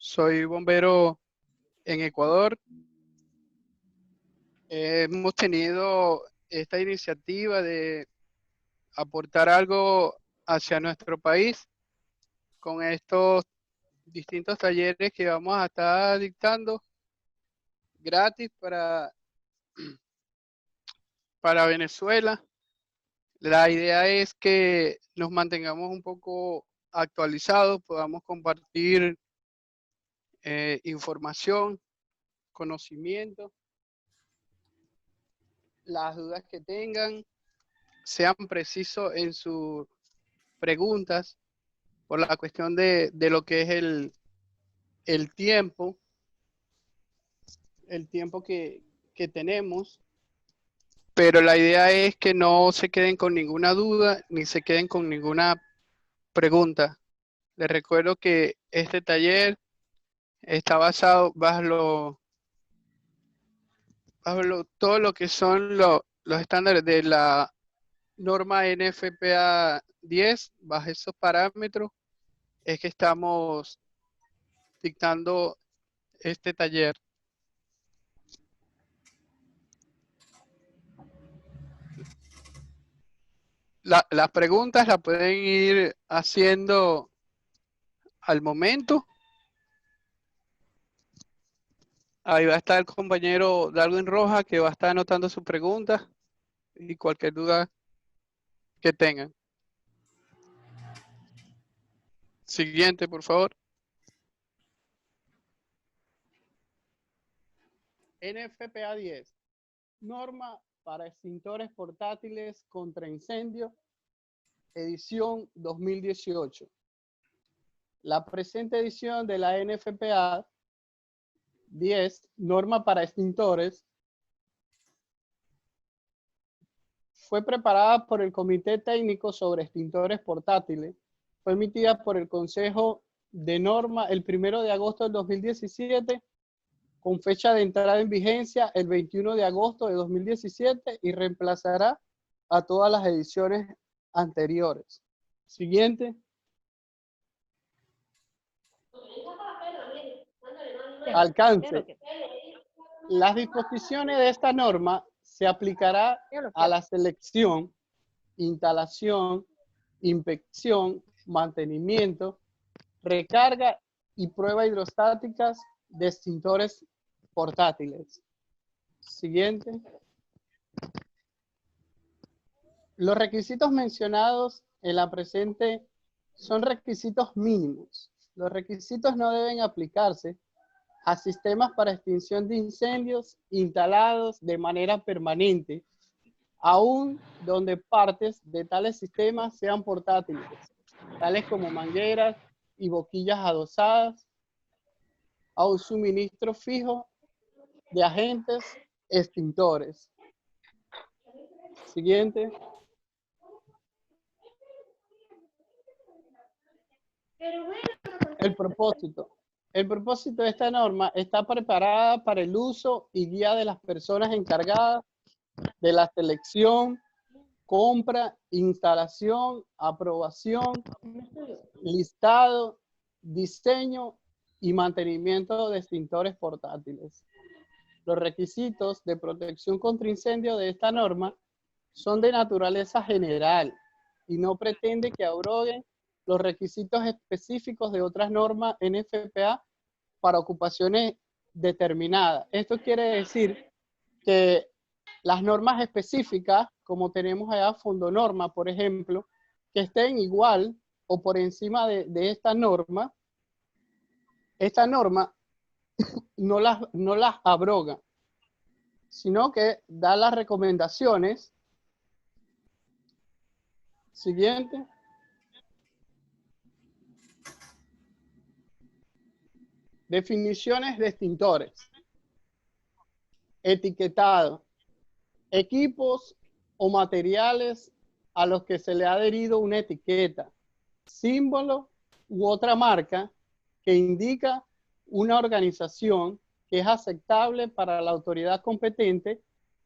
Soy bombero en Ecuador. Hemos tenido esta iniciativa de aportar algo hacia nuestro país con estos distintos talleres que vamos a estar dictando gratis para Venezuela. La idea es que nos mantengamos un poco actualizados, podamos compartir información, conocimiento, las dudas que tengan, sean precisos en sus preguntas por la cuestión de lo que es el tiempo que tenemos, pero la idea es que no se queden con ninguna duda ni se queden con ninguna pregunta. Les recuerdo que este taller está basado bajo todo lo que son los estándares de la norma NFPA 10. Bajo esos parámetros es que estamos dictando este taller. Las preguntas las pueden ir haciendo al momento. Ahí va a estar el compañero Darwin Roja, que va a estar anotando sus preguntas y cualquier duda que tengan. Siguiente, por favor. NFPA 10. Norma para extintores portátiles contra incendio, edición 2018. La presente edición de la NFPA 10, norma para extintores, fue preparada por el Comité Técnico sobre Extintores Portátiles, fue emitida por el Consejo de Norma el 1 de agosto del 2017, con fecha de entrada en vigencia el 21 de agosto de 2017 y reemplazará a todas las ediciones anteriores. Siguiente. Alcance. Las disposiciones de esta norma se aplicará a la selección, instalación, inspección, mantenimiento, recarga y prueba hidrostáticas de extintores portátiles. Siguiente. Los requisitos mencionados en la presente son requisitos mínimos. Los requisitos no deben aplicarse a sistemas para extinción de incendios instalados de manera permanente, aun donde partes de tales sistemas sean portátiles, tales como mangueras y boquillas adosadas, a un suministro fijo de agentes extintores. Siguiente. El propósito. El propósito de esta norma está preparada para el uso y guía de las personas encargadas de la selección, compra, instalación, aprobación, listado, diseño y mantenimiento de extintores portátiles. Los requisitos de protección contra incendio de esta norma son de naturaleza general y no pretende que abroguen los requisitos específicos de otras normas NFPA para ocupaciones determinadas. Esto quiere decir que las normas específicas, como tenemos allá Fondonorma, por ejemplo, que estén igual o por encima de esta norma no las abroga, sino que da las recomendaciones. Siguiente. Definiciones de extintores. Etiquetado. Equipos o materiales a los que se le ha adherido una etiqueta, símbolo u otra marca que indica una organización que es aceptable para la autoridad competente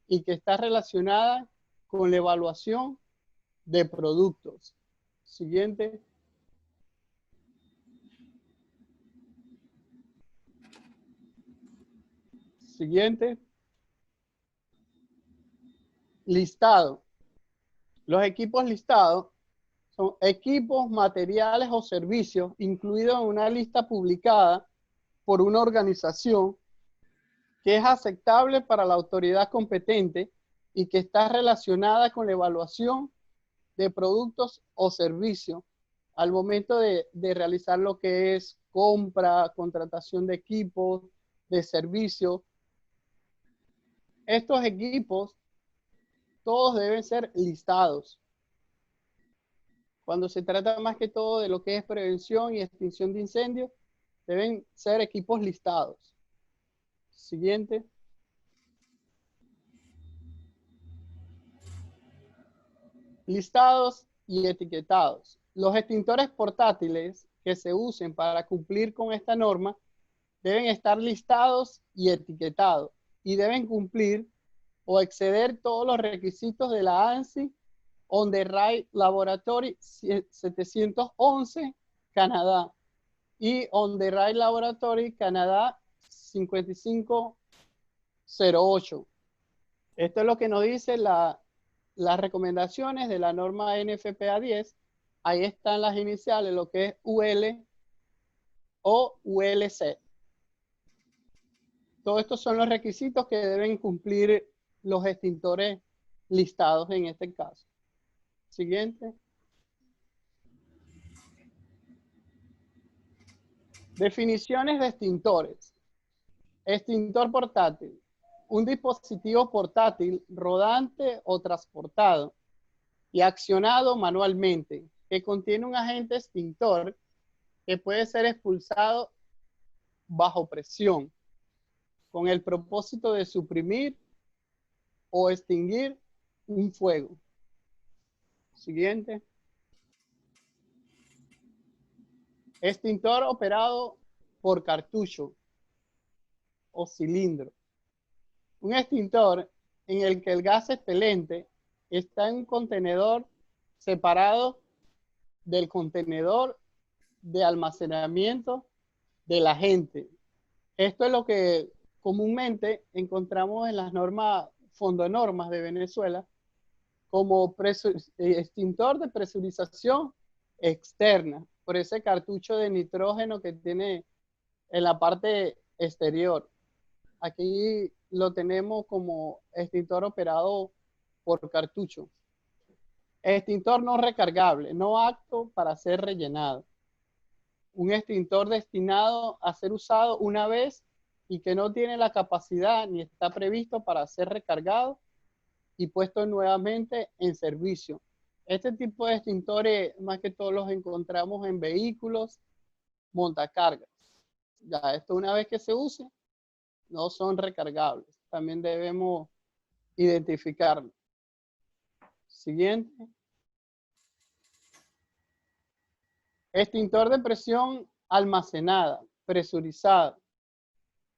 y que está relacionada con la evaluación de productos. Siguiente. Siguiente. Listado. Los equipos listados son equipos, materiales o servicios incluidos en una lista publicada por una organización que es aceptable para la autoridad competente y que está relacionada con la evaluación de productos o servicios al momento de realizar lo que es compra, contratación de equipos, de servicios. Estos equipos todos deben ser listados. Cuando se trata más que todo de lo que es prevención y extinción de incendios, deben ser equipos listados. Siguiente. Listados y etiquetados. Los extintores portátiles que se usen para cumplir con esta norma deben estar listados y etiquetados y deben cumplir o exceder todos los requisitos de la ANSI On the Right Laboratory 711 Canadá y On the Right Laboratory Canadá 5508. Esto es lo que nos dice las recomendaciones de la norma NFPA 10. Ahí están las iniciales, lo que es UL o ULC. Todos estos son los requisitos que deben cumplir los extintores listados en este caso. Siguiente. Definiciones de extintores. Extintor portátil. Un dispositivo portátil rodante o transportado y accionado manualmente que contiene un agente extintor que puede ser expulsado bajo presión con el propósito de suprimir o extinguir un fuego. Siguiente. Extintor operado por cartucho o cilindro. Un extintor en el que el gas expelente está en un contenedor separado del contenedor de almacenamiento del agente. Esto es lo que comúnmente encontramos en las normas, fondonormas de Venezuela, como extintor de presurización externa, por ese cartucho de nitrógeno que tiene en la parte exterior. Aquí lo tenemos como extintor operado por cartucho. Extintor no recargable, no apto para ser rellenado. Un extintor destinado a ser usado una vez y que no tiene la capacidad ni está previsto para ser recargado y puesto nuevamente en servicio. Este tipo de extintores, más que todos los encontramos en vehículos, montacargas. Ya, esto una vez que se use, no son recargables. También debemos identificarlo. Siguiente. Extintor de presión almacenada, presurizada.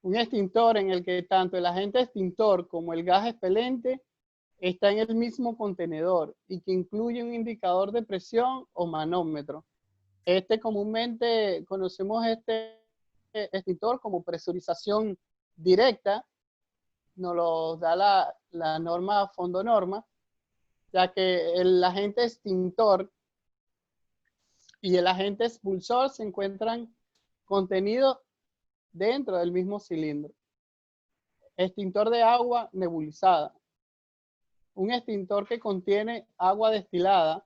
Un extintor en el que tanto el agente extintor como el gas expelente está en el mismo contenedor y que incluye un indicador de presión o manómetro. Comúnmente conocemos este extintor como presurización directa, nos lo da la norma fondonorma, ya que el agente extintor y el agente expulsor se encuentran contenidos dentro del mismo cilindro. Extintor de agua nebulizada. Un extintor que contiene agua destilada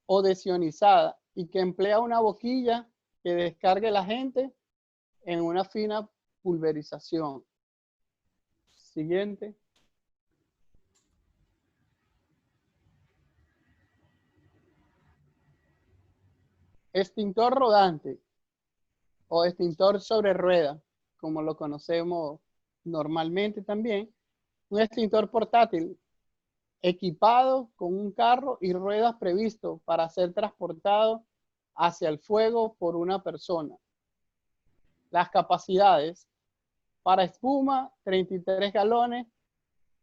o desionizada y que emplea una boquilla que descargue el agente en una fina pulverización. Siguiente. Extintor rodante o extintor sobre rueda, como lo conocemos normalmente también. Un extintor portátil equipado con un carro y ruedas previsto para ser transportado hacia el fuego por una persona. Las capacidades: para espuma, 33 galones,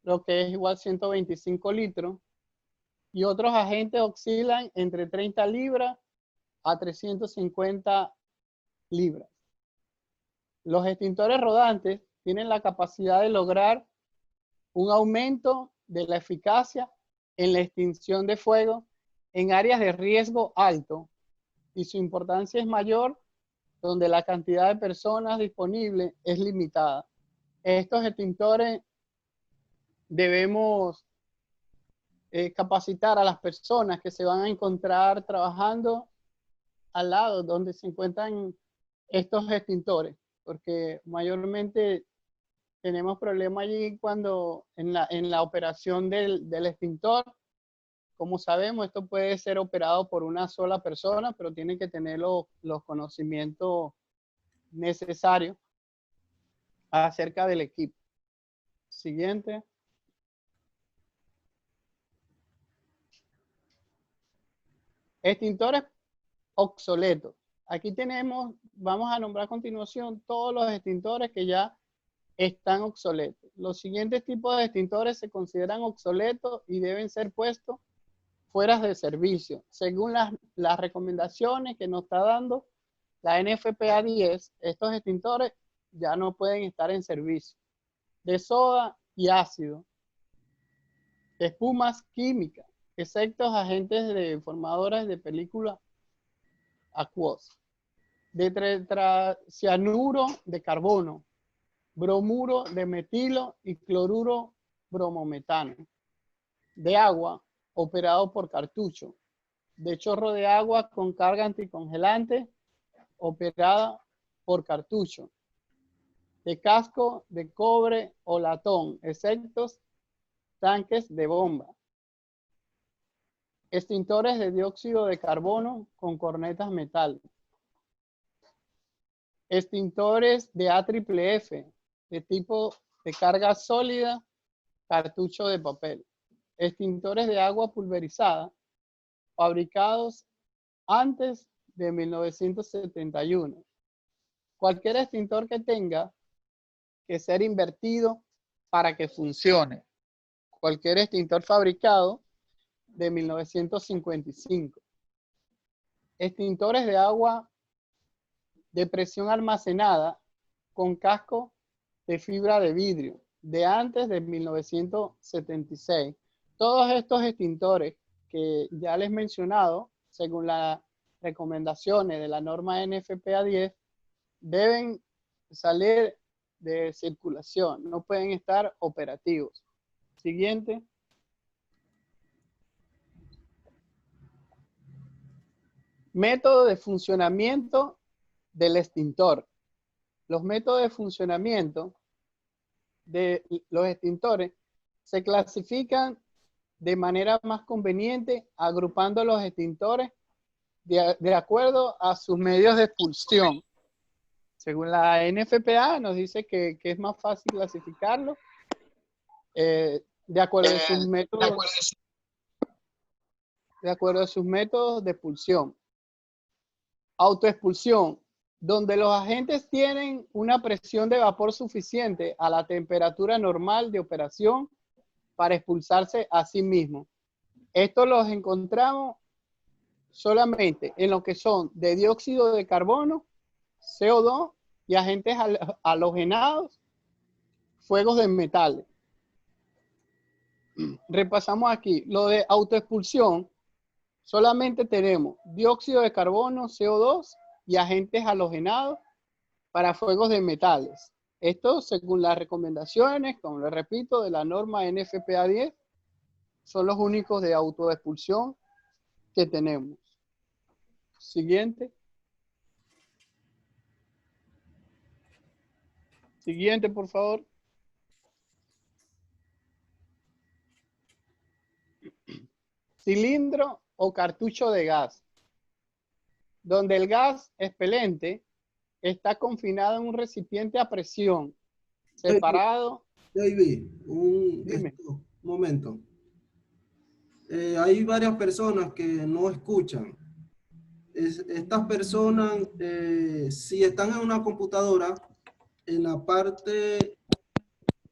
lo que es igual a 125 litros, y otros agentes oscilan entre 30 libras a 350 libras. Los extintores rodantes tienen la capacidad de lograr un aumento de la eficacia en la extinción de fuego en áreas de riesgo alto, y su importancia es mayor donde la cantidad de personas disponibles es limitada. Estos extintores debemos capacitar a las personas que se van a encontrar trabajando al lado donde se encuentran estos extintores, porque mayormente tenemos problemas allí cuando en la operación del extintor. Como sabemos, esto puede ser operado por una sola persona, pero tiene que tener los conocimientos necesarios acerca del equipo. Siguiente. Extintores obsoletos. Aquí tenemos, vamos a nombrar a continuación todos los extintores que ya están obsoletos. Los siguientes tipos de extintores se consideran obsoletos y deben ser puestos fuera de servicio. Según las recomendaciones que nos está dando la NFPA 10, estos extintores ya no pueden estar en servicio. De soda y ácido, de espumas químicas, excepto agentes deformadores de película acuosa, de tetracianuro de carbono, bromuro de metilo y cloruro bromometano, de agua operado por cartucho, de chorro de agua con carga anticongelante operada por cartucho, de casco de cobre o latón, excepto tanques de bomba, extintores de dióxido de carbono con cornetas metálicas, extintores de AFFF de tipo de carga sólida, cartucho de papel, extintores de agua pulverizada fabricados antes de 1971. Cualquier extintor que tenga que ser invertido para que funcione. Cualquier extintor fabricado de 1955. Extintores de agua de presión almacenada con casco de fibra de vidrio de antes de 1976. Todos estos extintores que ya les he mencionado, según las recomendaciones de la norma NFPA 10, deben salir de circulación, no pueden estar operativos. Siguiente. Método de funcionamiento del extintor. Los métodos de funcionamiento de los extintores se clasifican de manera más conveniente agrupando los extintores de acuerdo a sus medios de expulsión. Según la NFPA nos dice que es más fácil clasificarlo de acuerdo a sus métodos de expulsión. Autoexpulsión, donde los agentes tienen una presión de vapor suficiente a la temperatura normal de operación para expulsarse a sí mismos. Estos los encontramos solamente en lo que son de dióxido de carbono, CO2 y agentes halogenados, fuegos de metales. Repasamos aquí. Lo de autoexpulsión, solamente tenemos dióxido de carbono, CO2 y agentes halogenados para fuegos de metales. Esto, según las recomendaciones, como les repito, de la norma NFPA 10, son los únicos de autoexpulsión que tenemos. Siguiente. Siguiente, por favor. Cilindro o cartucho de gas, donde el gas expelente está confinado en un recipiente a presión, separado. David, un momento. Hay varias personas que no escuchan. Estas personas, si están en una computadora, en la parte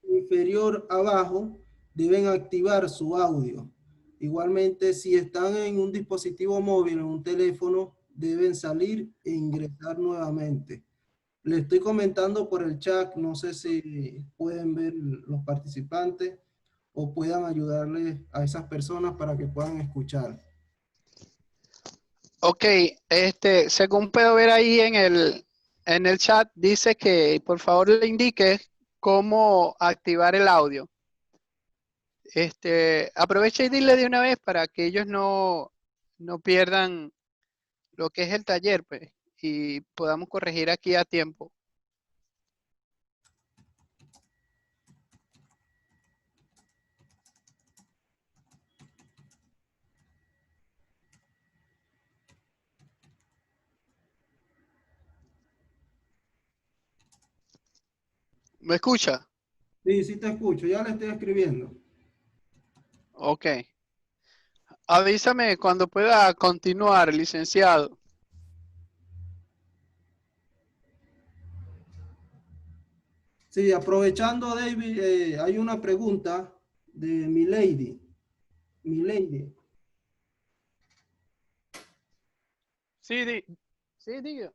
inferior abajo, deben activar su audio. Igualmente, si están en un dispositivo móvil, en un teléfono, deben salir e ingresar nuevamente. Le estoy comentando por el chat, no sé si pueden ver los participantes o puedan ayudarles a esas personas para que puedan escuchar. Ok, según puedo ver ahí en el chat, dice que por favor le indique cómo activar el audio. Aprovecha y dile de una vez para que ellos no pierdan lo que es el taller, pues, y podamos corregir aquí a tiempo. ¿Me escucha? Sí, sí te escucho, ya le estoy escribiendo. Ok. Avísame cuando pueda continuar, licenciado. Sí, aprovechando, David, hay una pregunta de Milady. Milady, Sí, sí, diga.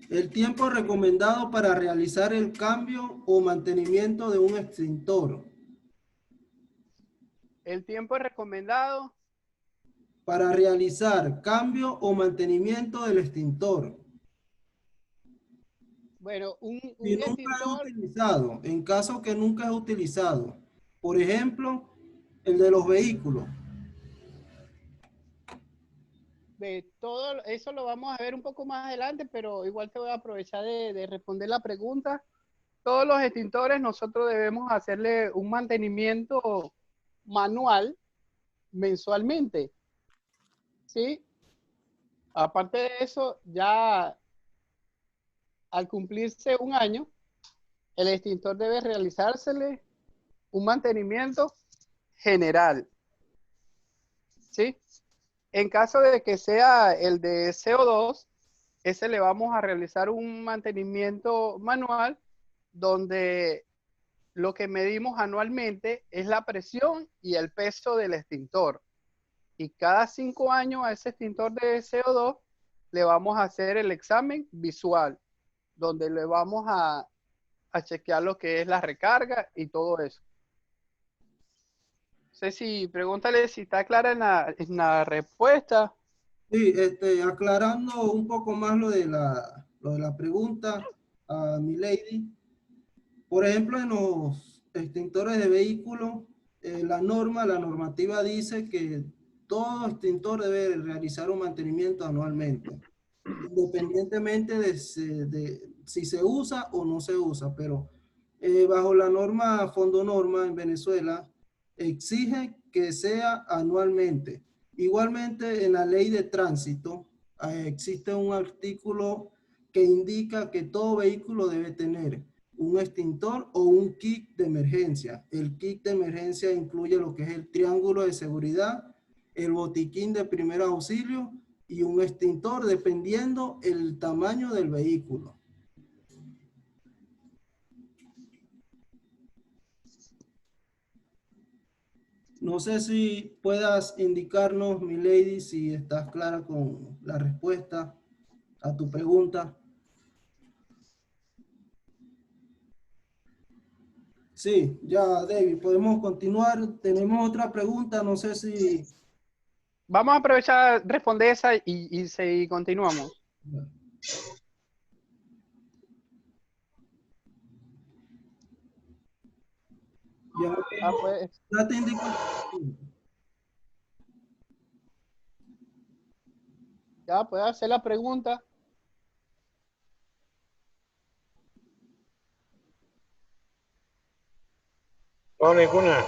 el tiempo recomendado para realizar el cambio o mantenimiento de un extintor. El tiempo es recomendado. Para realizar cambio o mantenimiento del extintor. Bueno, Si un nunca es extintor, utilizado, en caso que nunca es utilizado. Por ejemplo, el de los vehículos. todo eso lo vamos a ver un poco más adelante, pero igual te voy a aprovechar de responder la pregunta. Todos los extintores nosotros debemos hacerle un mantenimiento manual mensualmente, ¿sí? Aparte de eso, ya al cumplirse un año, el extintor debe realizársele un mantenimiento general, ¿sí? En caso de que sea el de CO2, ese le vamos a realizar un mantenimiento manual donde lo que medimos anualmente es la presión y el peso del extintor. Y cada 5 años a ese extintor de CO2 le vamos a hacer el examen visual, donde le vamos a chequear lo que es la recarga y todo eso. No sé si, pregúntale si está clara en la respuesta. Sí, aclarando un poco más lo de la pregunta a mi lady. Por ejemplo, en los extintores de vehículos, la normativa dice que todo extintor debe realizar un mantenimiento anualmente, independientemente de si se usa o no se usa, pero bajo la norma Fondo Norma en Venezuela exige que sea anualmente. Igualmente en la ley de tránsito existe un artículo que indica que todo vehículo debe tener un extintor o un kit de emergencia. El kit de emergencia incluye lo que es el triángulo de seguridad, el botiquín de primer auxilio y un extintor dependiendo el tamaño del vehículo. No sé si puedas indicarnos, mi lady, si estás clara con la respuesta a tu pregunta. Sí, ya, David, podemos continuar. Tenemos otra pregunta, no sé si... Vamos a aprovechar, responder esa y continuamos. Ya, Pues, ya te indico. ya puede hacer la pregunta. No, ninguna.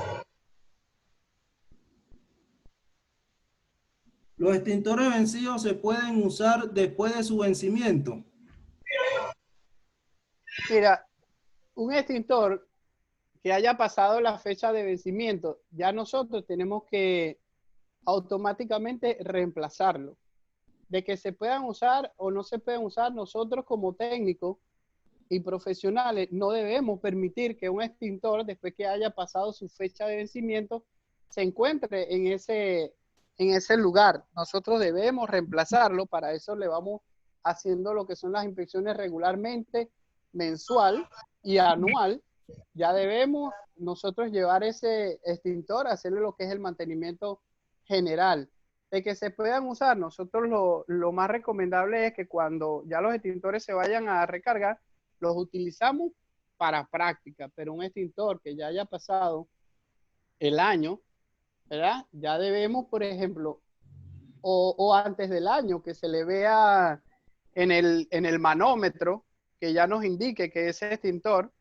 Los extintores vencidos se pueden usar después de su vencimiento. Mira, un extintor que haya pasado la fecha de vencimiento, ya nosotros tenemos que automáticamente reemplazarlo. De que se puedan usar o no se puedan usar, nosotros como técnicos y profesionales no debemos permitir que un extintor, después que haya pasado su fecha de vencimiento, se encuentre en ese lugar. Nosotros debemos reemplazarlo, para eso le vamos haciendo lo que son las inspecciones regularmente, mensual y anual, ya debemos nosotros llevar ese extintor, hacerle lo que es el mantenimiento general. De que se puedan usar, nosotros lo más recomendable es que cuando ya los extintores se vayan a recargar, los utilizamos para práctica, pero un extintor que ya haya pasado el año, ¿verdad? Ya debemos, por ejemplo, o antes del año, que se le vea en el manómetro, que ya nos indique que ese extintor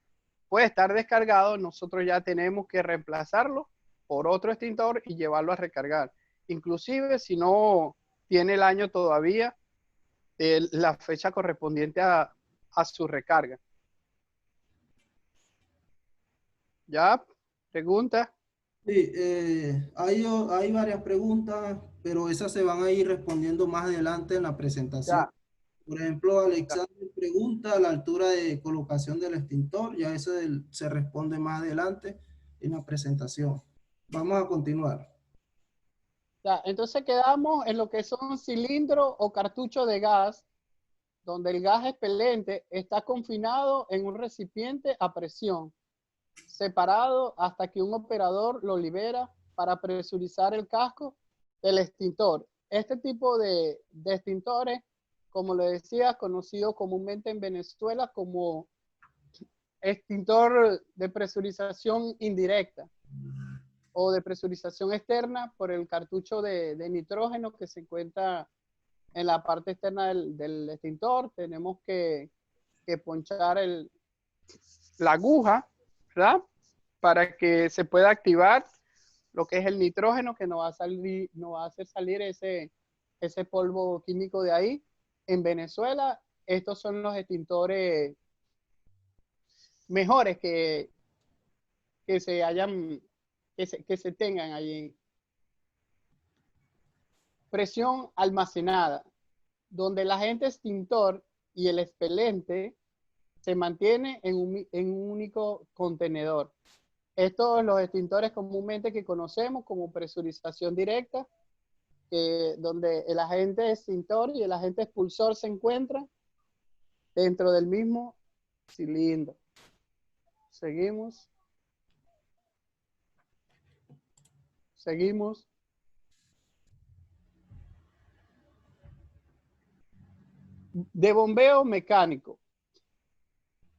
puede estar descargado, nosotros ya tenemos que reemplazarlo por otro extintor y llevarlo a recargar. Inclusive si no tiene el año todavía, la fecha correspondiente a su recarga. ¿Ya? ¿Pregunta? Sí, hay varias preguntas, pero esas se van a ir respondiendo más adelante en la presentación. Ya. Por ejemplo, Alexander pregunta la altura de colocación del extintor, ya eso se responde más adelante en la presentación. Vamos a continuar. Ya, entonces quedamos en lo que son cilindros o cartuchos de gas, donde el gas expelente está confinado en un recipiente a presión, separado hasta que un operador lo libera para presurizar el casco del extintor. Este tipo de extintores, como le decía, conocido comúnmente en Venezuela como extintor de presurización indirecta o de presurización externa por el cartucho de nitrógeno que se encuentra en la parte externa del extintor. Tenemos que ponchar la aguja, ¿verdad? Para que se pueda activar lo que es el nitrógeno, que nos va a hacer salir ese polvo químico de ahí. En Venezuela, estos son los extintores mejores que se tengan allí. Presión almacenada, donde el agente extintor y el expelente se mantiene en un único contenedor. Estos son los extintores comúnmente que conocemos como presurización directa, donde el agente extintor y el agente expulsor se encuentran dentro del mismo cilindro. Seguimos. Seguimos. De bombeo mecánico,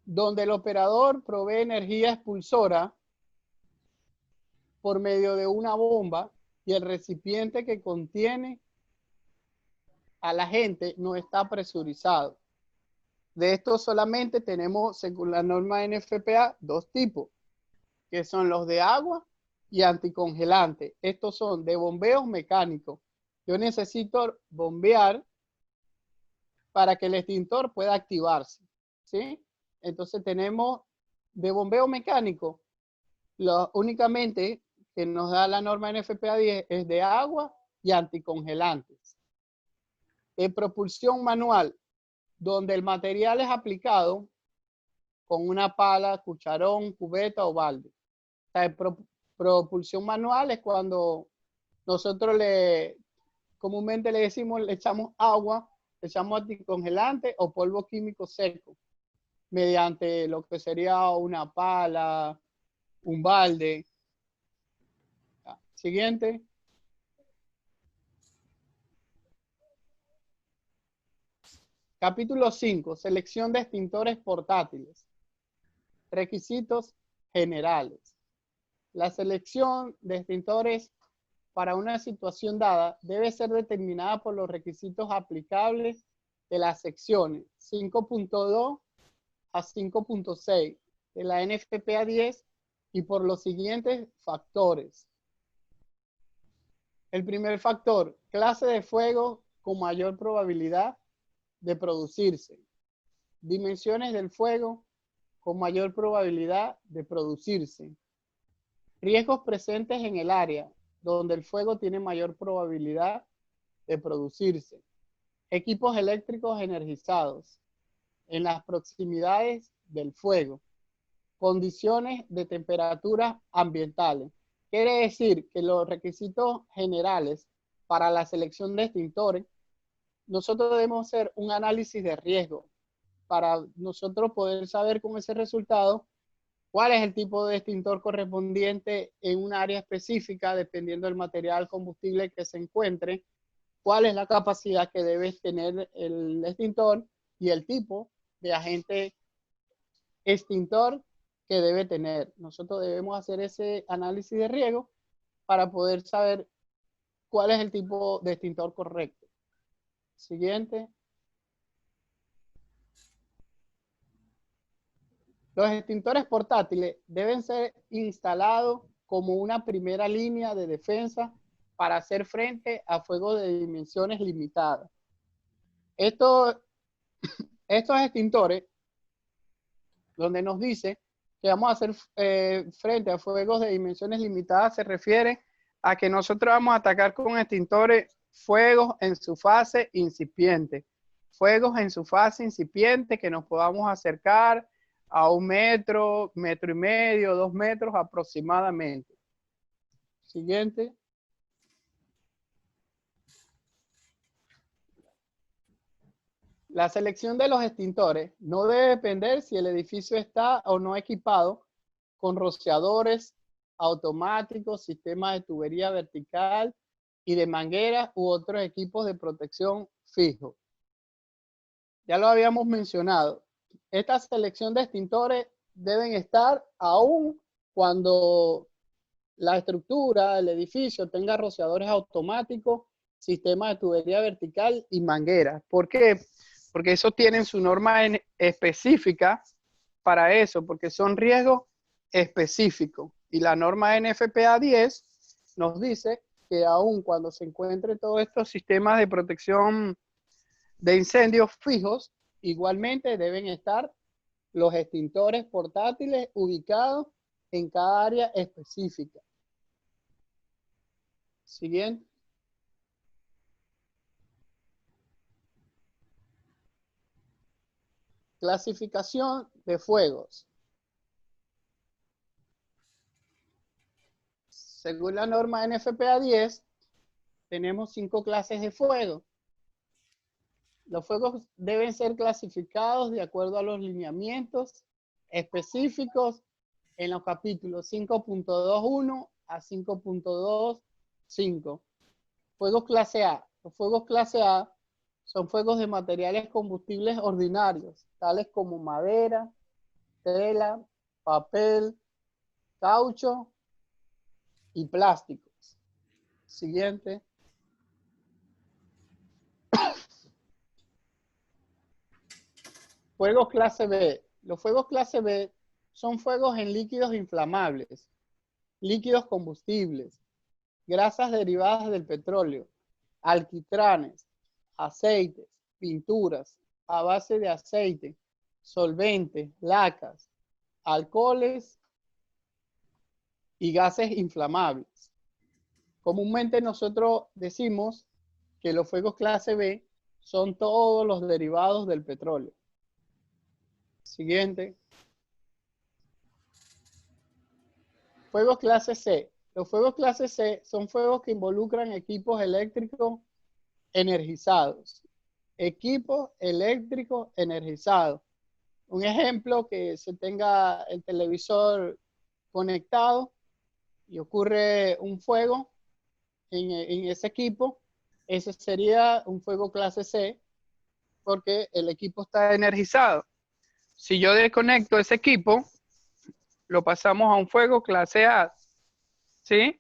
donde el operador provee energía expulsora por medio de una bomba y el recipiente que contiene al agente no está presurizado. De esto solamente tenemos, según la norma NFPA, dos tipos, que son los de agua y anticongelante. Estos son de bombeos mecánicos. Yo necesito bombear para que el extintor pueda activarse, ¿sí? Entonces tenemos de bombeo mecánico, únicamente que nos da la norma NFPA 10 es de agua y anticongelantes. De propulsión manual, donde el material es aplicado con una pala, cucharón, cubeta o balde. O sea, propulsión manual es cuando nosotros comúnmente le decimos, le echamos agua, le echamos anticongelante o polvo químico seco, mediante lo que sería una pala, un balde. Siguiente. Capítulo 5. Selección de extintores portátiles. Requisitos generales. La selección de extintores para una situación dada debe ser determinada por los requisitos aplicables de las secciones 5.2 a 5.6 de la NFPA 10 y por los siguientes factores. El primer factor, clase de fuego con mayor probabilidad de producirse. Dimensiones del fuego con mayor probabilidad de producirse. Riesgos presentes en el área donde el fuego tiene mayor probabilidad de producirse. Equipos eléctricos energizados en las proximidades del fuego. Condiciones de temperatura ambientales. Quiere decir que los requisitos generales para la selección de extintores nosotros debemos hacer un análisis de riesgo para nosotros poder saber con ese resultado cuál es el tipo de extintor correspondiente en un área específica, dependiendo del material combustible que se encuentre, cuál es la capacidad que debe tener el extintor y el tipo de agente extintor que debe tener. Nosotros debemos hacer ese análisis de riesgo para poder saber cuál es el tipo de extintor correcto. Siguiente. Los extintores portátiles deben ser instalados como una primera línea de defensa para hacer frente a fuegos de dimensiones limitadas. Estos extintores, donde nos dice que vamos a hacer frente a fuegos de dimensiones limitadas, se refiere a que nosotros vamos a atacar con extintores fuegos en su fase incipiente. Fuegos en su fase incipiente que nos podamos acercar a 1 metro, 1,5 metros, 2 metros aproximadamente. Siguiente. La selección de los extintores no debe depender si el edificio está o no equipado con rociadores automáticos, sistemas de tubería vertical y de mangueras u otros equipos de protección fijos. Ya lo habíamos mencionado. Esta selección de extintores deben estar aún cuando la estructura, el edificio tenga rociadores automáticos, sistemas de tubería vertical y mangueras. ¿Por qué? Porque eso tienen su norma específica para eso, porque son riesgos específicos. Y la norma NFPA 10 nos dice que aun cuando se encuentren todos estos sistemas de protección de incendios fijos, igualmente deben estar los extintores portátiles ubicados en cada área específica. Siguiente. Clasificación de fuegos. Según la norma NFPA 10, tenemos 5 clases de fuego. Los fuegos deben ser clasificados de acuerdo a los lineamientos específicos en los capítulos 5.21 a 5.25. Fuegos clase A. Los fuegos clase A son fuegos de materiales combustibles ordinarios, tales como madera, tela, papel, caucho y plásticos. Siguiente. Fuegos clase B. Los fuegos clase B son fuegos en líquidos inflamables, líquidos combustibles, grasas derivadas del petróleo, alquitranes, aceites, pinturas a base de aceite, solventes, lacas, alcoholes y gases inflamables. Comúnmente nosotros decimos que los fuegos clase B son todos los derivados del petróleo. Siguiente. Fuegos clase C. Los fuegos clase C son fuegos que involucran equipos eléctricos energizados. Equipos eléctricos energizados. Un ejemplo, que se tenga el televisor conectado y ocurre un fuego en ese equipo. Ese sería un fuego clase C porque el equipo está energizado. Si yo desconecto ese equipo, lo pasamos a un fuego clase A. ¿Sí?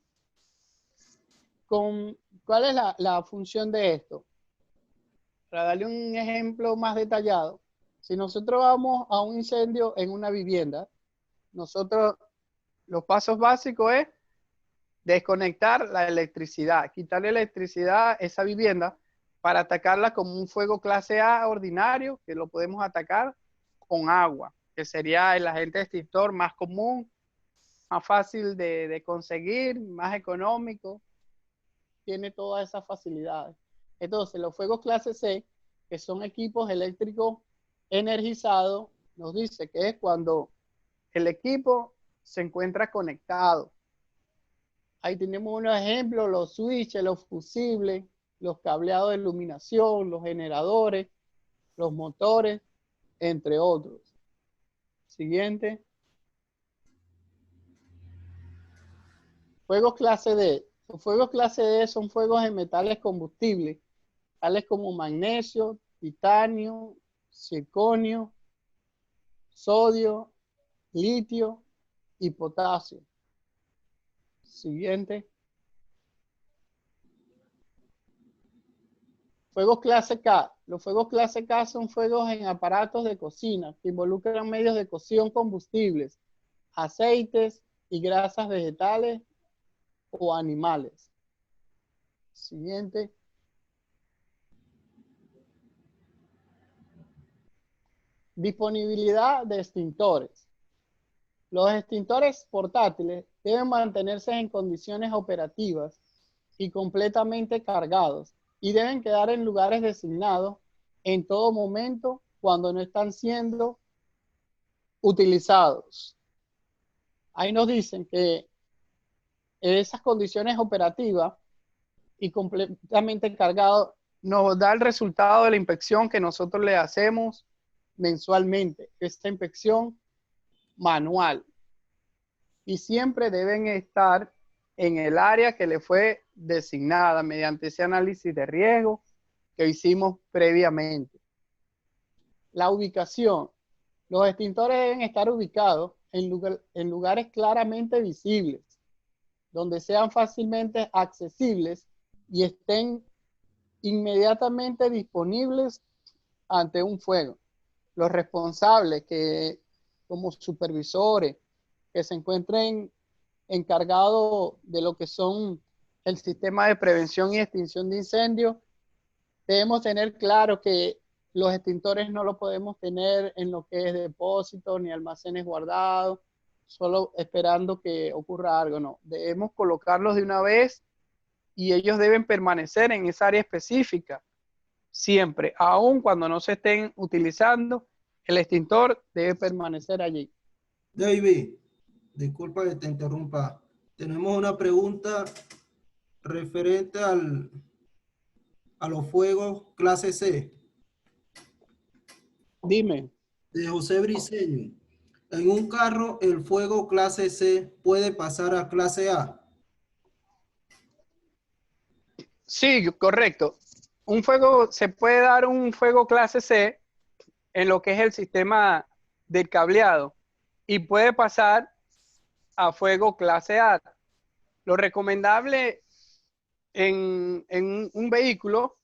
¿Cuál es la función de esto? Para darle un ejemplo más detallado, si nosotros vamos a un incendio en una vivienda, nosotros, los pasos básicos es desconectar la electricidad, quitarle electricidad a esa vivienda para atacarla como un fuego clase A ordinario, que lo podemos atacar con agua, que sería el agente extintor más común, más fácil de conseguir, más económico, tiene todas esas facilidades. Entonces, los fuegos clase C, que son equipos eléctricos energizados, nos dice que es cuando el equipo se encuentra conectado. Ahí tenemos unos ejemplos, los switches, los fusibles, los cableados de iluminación, los generadores, los motores, entre otros. Siguiente. Fuegos clase D. Los fuegos clase D son fuegos en metales combustibles, tales como magnesio, titanio, circonio, sodio, litio y potasio. Siguiente. Fuegos clase K. Los fuegos clase K son fuegos en aparatos de cocina que involucran medios de cocción combustibles, aceites y grasas vegetales o animales. Siguiente. Disponibilidad de extintores. Los extintores portátiles deben mantenerse en condiciones operativas y completamente cargados y deben quedar en lugares designados en todo momento cuando no están siendo utilizados. Ahí nos dicen que esas condiciones operativas y completamente cargados nos da el resultado de la inspección que nosotros le hacemos mensualmente. Esta inspección manual. Y siempre deben estar en el área que le fue designada mediante ese análisis de riesgo que hicimos previamente. La ubicación. Los extintores deben estar ubicados en lugares claramente visibles, donde sean fácilmente accesibles y estén inmediatamente disponibles ante un fuego. Los responsables que, como supervisores, que se encuentren encargados de lo que son el sistema de prevención y extinción de incendios, debemos tener claro que los extintores no los podemos tener en lo que es depósitos ni almacenes guardados, solo esperando que ocurra algo, no. Debemos colocarlos de una vez y ellos deben permanecer en esa área específica siempre, aun cuando no se estén utilizando, el extintor debe permanecer allí. David, disculpa que te interrumpa. Tenemos una pregunta referente a los fuegos clase C, Dime. de José Briceño. En un carro, el fuego clase C puede pasar a clase A. Sí, correcto. Se puede dar un fuego clase C en lo que es el sistema del cableado y puede pasar a fuego clase A. Lo recomendable en un vehículo,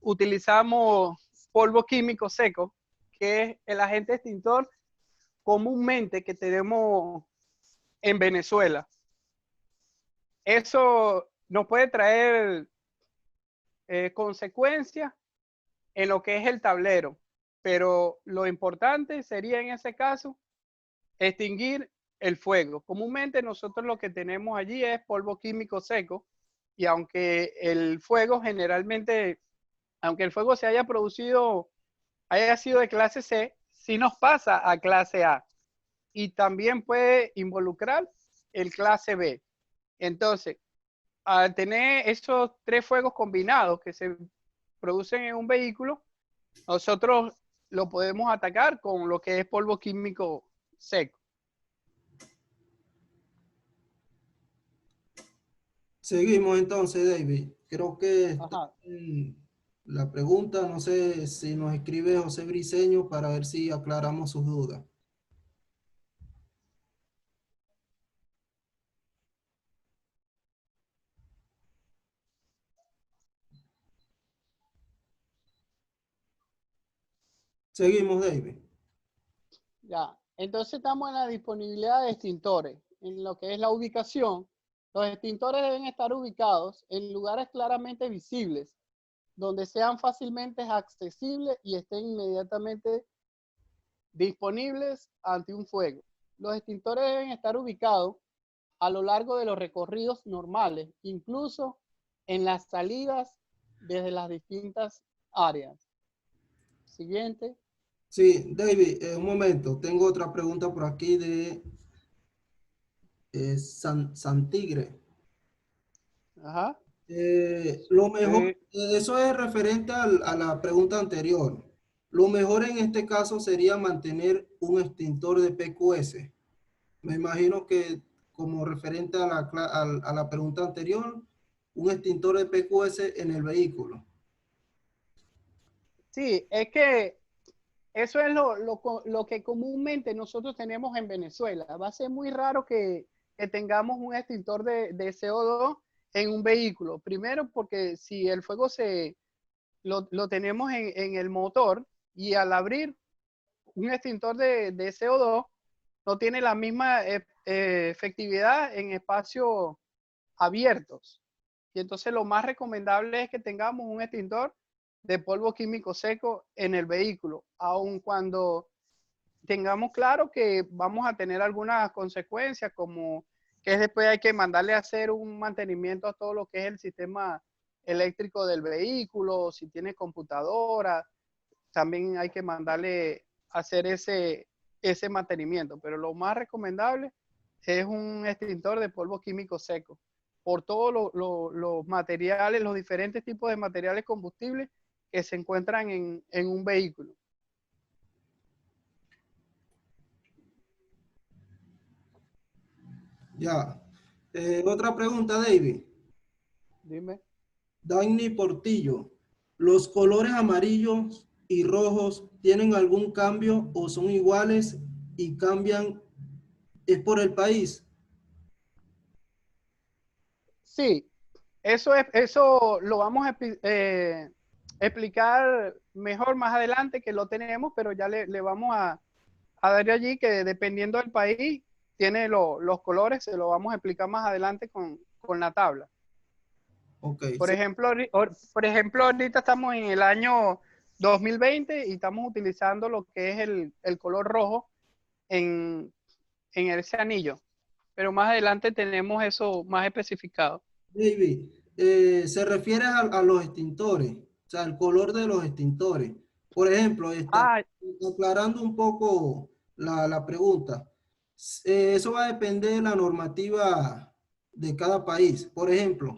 utilizamos polvo químico seco, que es el agente extintor comúnmente que tenemos en Venezuela. Eso nos puede traer consecuencias en lo que es el tablero, pero lo importante sería en ese caso extinguir el fuego. Comúnmente nosotros lo que tenemos allí es polvo químico seco y aunque el fuego generalmente, aunque el fuego se haya producido, haya sido de clase C, sí nos pasa a clase A y también puede involucrar el clase B. Entonces, al tener esos tres fuegos combinados que se producen en un vehículo, nosotros lo podemos atacar con lo que es polvo químico seco. Seguimos entonces, David. Creo que Ajá. la pregunta, no sé si nos escribe José Briceño para ver si aclaramos sus dudas. Seguimos, David. Ya, entonces estamos en la disponibilidad de extintores. En lo que es la ubicación, los extintores deben estar ubicados en lugares claramente visibles, donde sean fácilmente accesibles y estén inmediatamente disponibles ante un fuego. Los extintores deben estar ubicados a lo largo de los recorridos normales, incluso en las salidas desde las distintas áreas. Siguiente. Sí, David, un momento. Tengo otra pregunta por aquí de Santigre. Ajá. Lo mejor, Sí. eso es referente a la pregunta anterior. Lo mejor en este caso sería mantener un extintor de PQS. Me imagino que como referente a a la pregunta anterior, un extintor de PQS en el vehículo. Sí, es que eso es lo que comúnmente nosotros tenemos en Venezuela. Va a ser muy raro que tengamos un extintor de CO2 en un vehículo. Primero, porque si el fuego lo tenemos en el motor y al abrir un extintor de CO2 no tiene la misma efectividad en espacios abiertos. Y entonces lo más recomendable es que tengamos un extintor de polvo químico seco en el vehículo, aun cuando tengamos claro que vamos a tener algunas consecuencias, como que después hay que mandarle a hacer un mantenimiento a todo lo que es el sistema eléctrico del vehículo, si tiene computadora, también hay que mandarle a hacer ese mantenimiento, pero lo más recomendable es un extintor de polvo químico seco, por todos los materiales, los diferentes tipos de materiales combustibles que se encuentran en un vehículo. Ya. Otra pregunta, David. Dime. Dani Portillo. ¿Los colores amarillos y rojos tienen algún cambio o son iguales y cambian? ¿Es por el país? Sí, eso lo vamos a explicar mejor más adelante, que lo tenemos, pero ya le vamos a dar allí que dependiendo del país tiene los colores, se lo vamos a explicar más adelante con la tabla. Ok. Por ejemplo, ahorita estamos en el año 2020 y estamos utilizando lo que es el color rojo en ese anillo, pero más adelante tenemos eso más especificado. David, se refiere a los extintores, o sea, el color de los extintores. Por ejemplo, Ah, aclarando un poco la pregunta, eso va a depender de la normativa de cada país. Por ejemplo,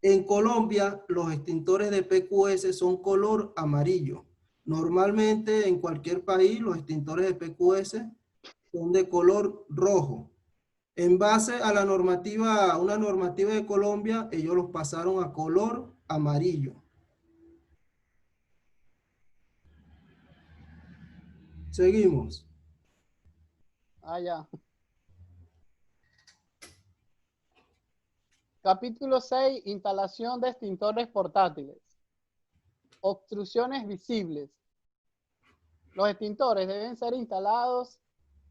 en Colombia, los extintores de PQS son color amarillo. Normalmente, en cualquier país, los extintores de PQS son de color rojo. En base a la normativa, una normativa de Colombia, ellos los pasaron a color amarillo. Seguimos. ya. Capítulo 6, instalación de extintores portátiles. Obstrucciones visibles. Los extintores deben ser instalados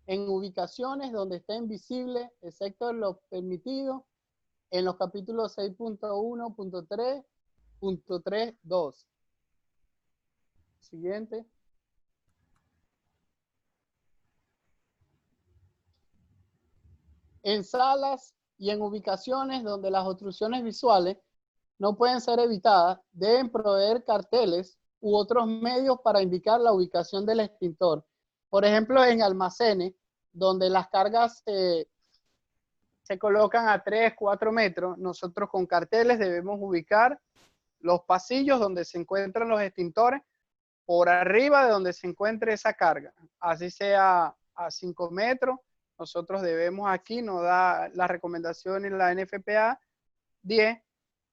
en ubicaciones donde estén visibles, excepto lo permitido en los capítulos 6.1.3, punto 3.2. Siguiente. En salas y en ubicaciones donde las obstrucciones visuales no pueden ser evitadas, deben proveer carteles u otros medios para indicar la ubicación del extintor. Por ejemplo, en almacenes donde las cargas se colocan a 3, 4 metros, nosotros con carteles debemos ubicar los pasillos donde se encuentran los extintores por arriba de donde se encuentre esa carga. Así sea a 5 metros, nosotros debemos aquí, nos da la recomendación en la NFPA 10,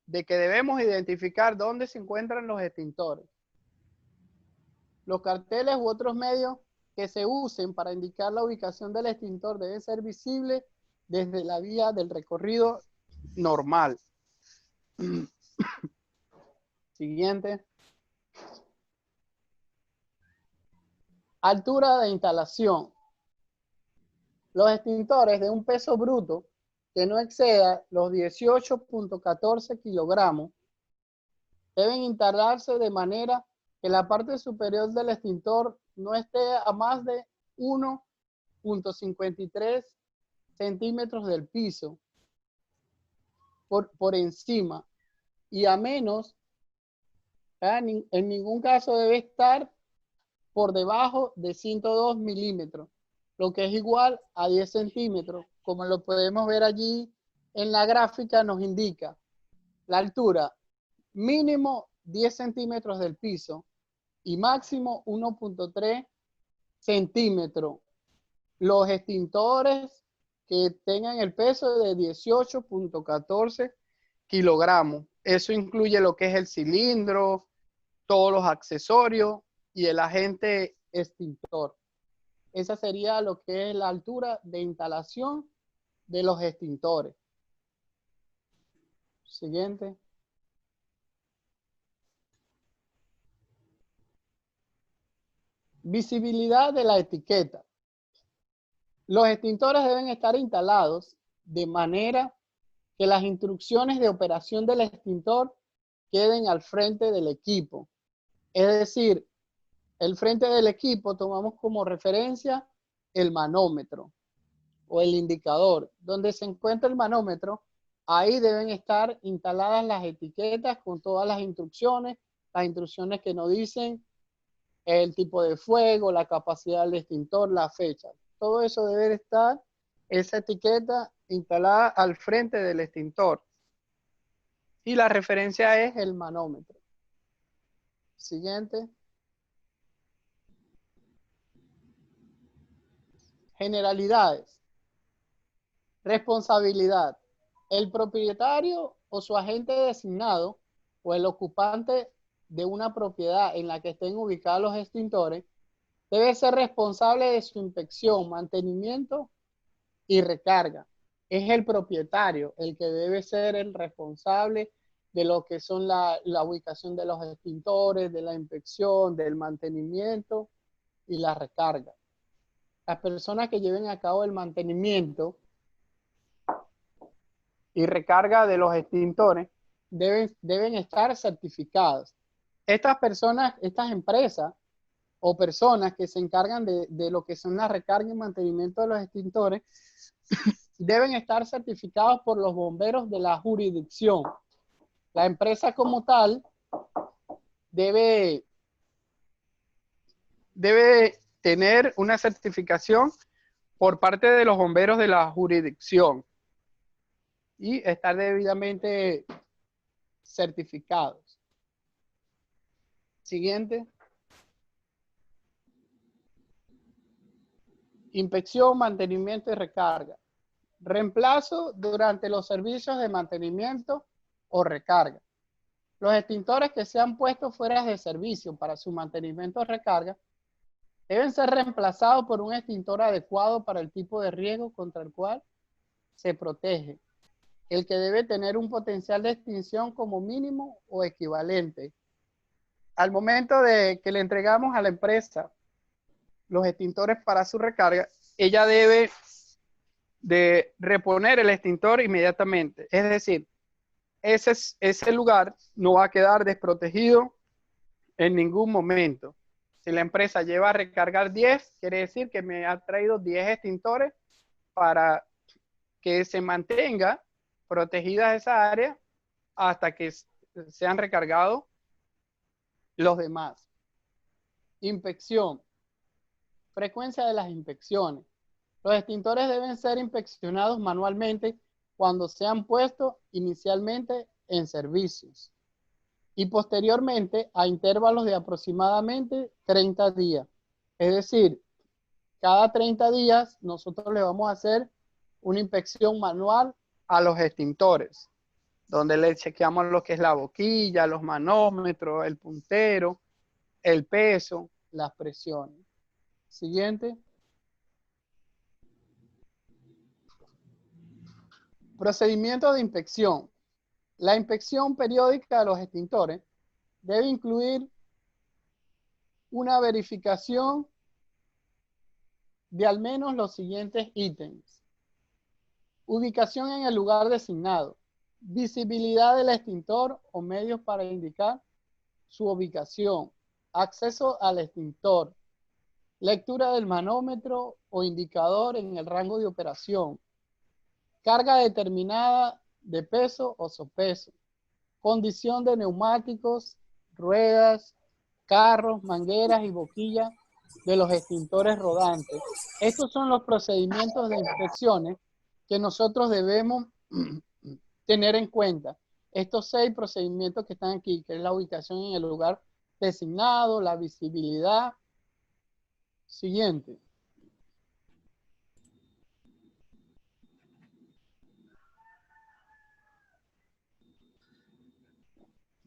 de que debemos identificar dónde se encuentran los extintores. Los carteles u otros medios que se usen para indicar la ubicación del extintor deben ser visibles desde la vía del recorrido normal. Siguiente. Altura de instalación. Los extintores de un peso bruto que no exceda los 18.14 kilogramos deben instalarse de manera que la parte superior del extintor no esté a más de 1.53 centímetros del piso por encima, y a menos, en ningún caso debe estar por debajo de 102 milímetros, lo que es igual a 10 centímetros, como lo podemos ver allí en la gráfica nos indica. La altura mínimo 10 centímetros del piso y máximo 1.3 centímetros. Los extintores que tengan el peso de 18.14 kilogramos. Eso incluye lo que es el cilindro, todos los accesorios y el agente extintor. Esa sería lo que es la altura de instalación de los extintores. Siguiente. Visibilidad de la etiqueta. Los extintores deben estar instalados de manera que las instrucciones de operación del extintor queden al frente del equipo. Es decir, el frente del equipo tomamos como referencia el manómetro o el indicador. Donde se encuentra el manómetro, ahí deben estar instaladas las etiquetas con todas las instrucciones que nos dicen el tipo de fuego, la capacidad del extintor, la fecha. Todo eso debe estar, esa etiqueta instalada al frente del extintor. Y la referencia es el manómetro. Siguiente. Generalidades. Responsabilidad. El propietario o su agente designado o el ocupante de una propiedad en la que estén ubicados los extintores debe ser responsable de su inspección, mantenimiento y recarga. Es el propietario el que debe ser el responsable de lo que son la ubicación de los extintores, de la inspección, del mantenimiento y la recarga. Las personas que lleven a cabo el mantenimiento y recarga de los extintores deben estar certificadas. Estas personas, estas empresas o personas que se encargan de lo que son la recarga y mantenimiento de los extintores deben estar certificados por los bomberos de la jurisdicción. La empresa como tal debe tener una certificación por parte de los bomberos de la jurisdicción y estar debidamente certificados. Siguiente. Inspección, mantenimiento y recarga. Reemplazo durante los servicios de mantenimiento o recarga. Los extintores que sean puestos fuera de servicio para su mantenimiento o recarga deben ser reemplazados por un extintor adecuado para el tipo de riesgo contra el cual se protege, el que debe tener un potencial de extinción como mínimo o equivalente. Al momento de que le entregamos a la empresa los extintores para su recarga, ella debe de reponer el extintor inmediatamente. Es decir, ese lugar no va a quedar desprotegido en ningún momento. Si la empresa lleva a recargar 10, quiere decir que me ha traído 10 extintores para que se mantenga protegida esa área hasta que sean recargados los demás. Inspección. Frecuencia de las inspecciones. Los extintores deben ser inspeccionados manualmente cuando sean puestos inicialmente en servicios y posteriormente a intervalos de aproximadamente 30 días. Es decir, cada 30 días nosotros le vamos a hacer una inspección manual a los extintores, donde le chequeamos lo que es la boquilla, los manómetros, el puntero, el peso, las presiones. Siguiente. Procedimiento de inspección. La inspección periódica de los extintores debe incluir una verificación de al menos los siguientes ítems. Ubicación en el lugar designado. Visibilidad del extintor o medios para indicar su ubicación. Acceso al extintor. Lectura del manómetro o indicador en el rango de operación. Carga determinada de peso o sopeso. Condición de neumáticos, ruedas, carros, mangueras y boquillas de los extintores rodantes. Estos son los procedimientos de inspecciones que nosotros debemos tener en cuenta. estos 6 procedimientos que están aquí, que es la ubicación en el lugar designado, la visibilidad. Siguiente.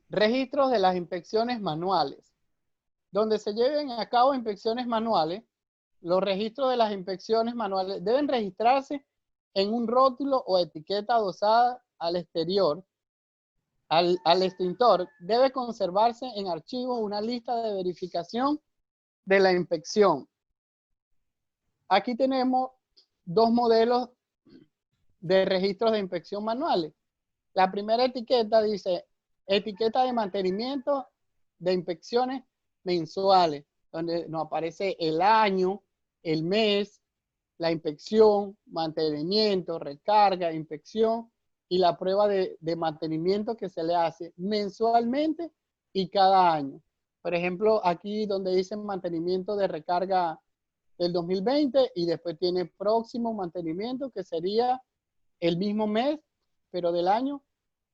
Registros de las inspecciones manuales. Donde se lleven a cabo inspecciones manuales, los registros de las inspecciones manuales deben registrarse en un rótulo o etiqueta adosada al exterior. Al extintor debe conservarse en archivos una lista de verificación de la inspección. Aquí tenemos 2 modelos de registros de inspección manuales. La primera etiqueta dice etiqueta de mantenimiento de inspecciones mensuales, donde nos aparece el año, el mes, la inspección, mantenimiento, recarga, inspección y la prueba de mantenimiento que se le hace mensualmente y cada año. Por ejemplo, aquí donde dice mantenimiento de recarga del 2020 y después tiene próximo mantenimiento que sería el mismo mes, pero del año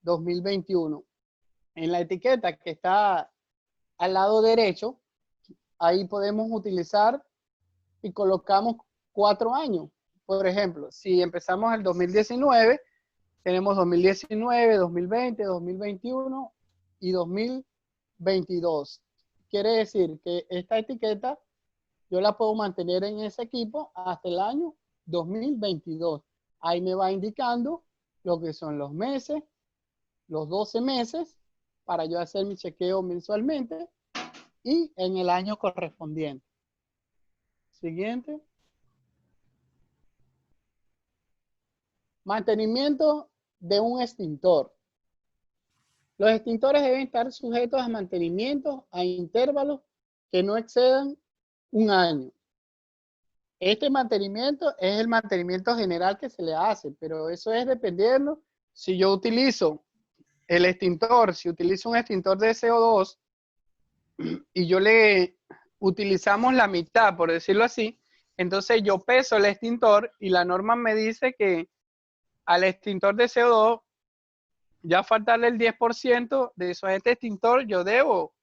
2021. En la etiqueta que está al lado derecho, ahí podemos utilizar y colocamos 4 años. Por ejemplo, si empezamos el 2019, tenemos 2019, 2020, 2021 y 2022. Quiere decir que esta etiqueta yo la puedo mantener en ese equipo hasta el año 2022. Ahí me va indicando lo que son los meses, los 12 meses, para yo hacer mi chequeo mensualmente y en el año correspondiente. Siguiente. Mantenimiento de un extintor. Los extintores deben estar sujetos a mantenimiento a intervalos que no excedan un año. Este mantenimiento es el mantenimiento general que se le hace, pero eso es dependiendo si yo utilizo el extintor, si utilizo un extintor de CO2 y yo le utilizamos la mitad, por decirlo así, entonces yo peso el extintor y la norma me dice que al extintor de CO2 ya faltarle el 10% de eso a este extintor, yo debo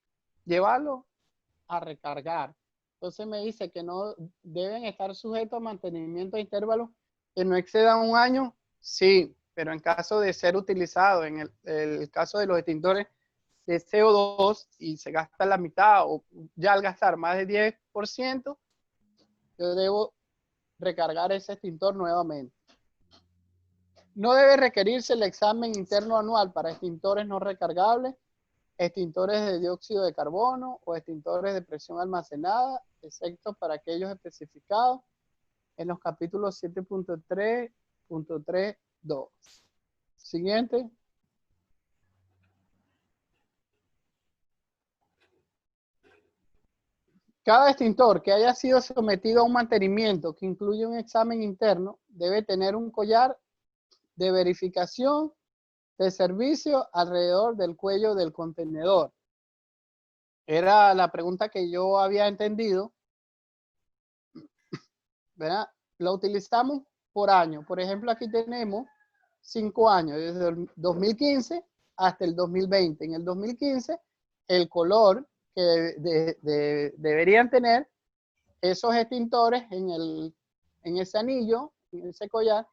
llevarlo a recargar. Entonces me dice que no deben estar sujetos a mantenimiento a intervalos que no excedan un año. Sí, pero en caso de ser utilizado, en el caso de los extintores de CO2 y se gasta la mitad o ya al gastar más del 10%, yo debo recargar ese extintor nuevamente. No debe requerirse el examen interno anual para extintores no recargables, extintores de dióxido de carbono o extintores de presión almacenada, excepto para aquellos especificados en los capítulos 7.3.3.2. Siguiente. Cada extintor que haya sido sometido a un mantenimiento que incluye un examen interno debe tener un collar de verificación de servicio alrededor del cuello del contenedor. Era la pregunta que yo había entendido, ¿verdad? Lo utilizamos por año. Por ejemplo, aquí tenemos 5 años, desde el 2015 hasta el 2020. En el 2015, el color que deberían tener esos extintores en ese anillo, en ese collar,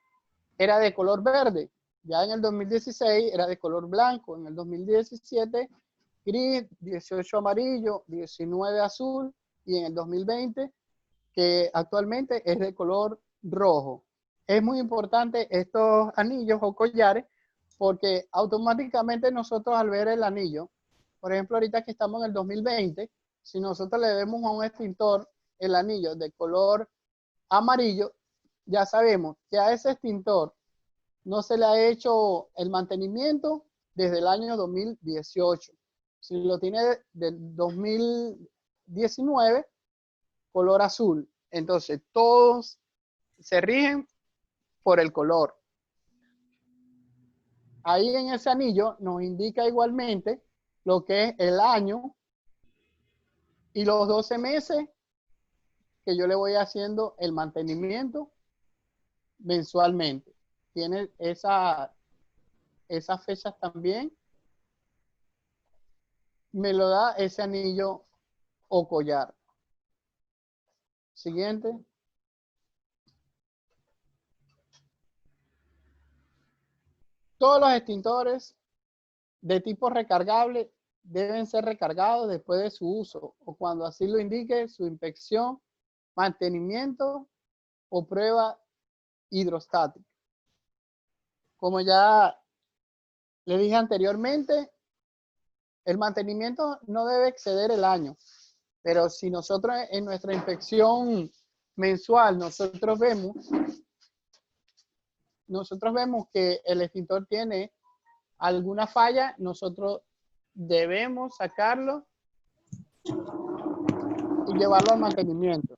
era de color verde. Ya en el 2016 era de color blanco. En el 2017, gris, 18 amarillo, 19 azul y en el 2020, que actualmente es de color rojo. Es muy importante estos anillos o collares porque automáticamente nosotros al ver el anillo, por ejemplo ahorita que estamos en el 2020, si nosotros le vemos a un extintor el anillo de color amarillo, ya sabemos que a ese extintor no se le ha hecho el mantenimiento desde el año 2018. Si lo tiene del 2019, color azul. Entonces, todos se rigen por el color. Ahí en ese anillo nos indica igualmente lo que es el año y los 12 meses que yo le voy haciendo el mantenimiento mensualmente. Tiene esas fechas también me lo da ese anillo o collar. Siguiente. Todos los extintores de tipo recargable deben ser recargados después de su uso o cuando así lo indique su inspección, mantenimiento o prueba hidrostática. Como ya le dije anteriormente, el mantenimiento no debe exceder el año, pero si nosotros en nuestra inspección mensual nosotros vemos que el extintor tiene alguna falla, nosotros debemos sacarlo y llevarlo al mantenimiento.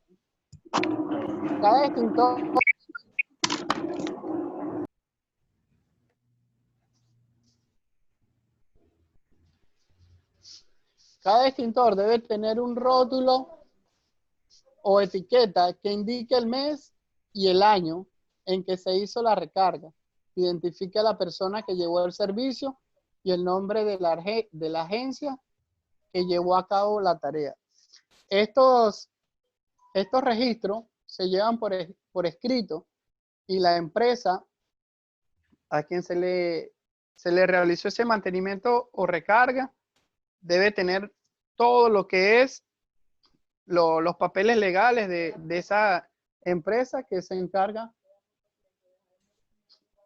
Cada extintor debe tener un rótulo o etiqueta que indique el mes y el año en que se hizo la recarga. Identifique a la persona que llevó el servicio y el nombre de la agencia que llevó a cabo la tarea. Estos registros se llevan por escrito y la empresa a quien se le realizó ese mantenimiento o recarga debe tener todo lo que es los papeles legales de esa empresa que se encarga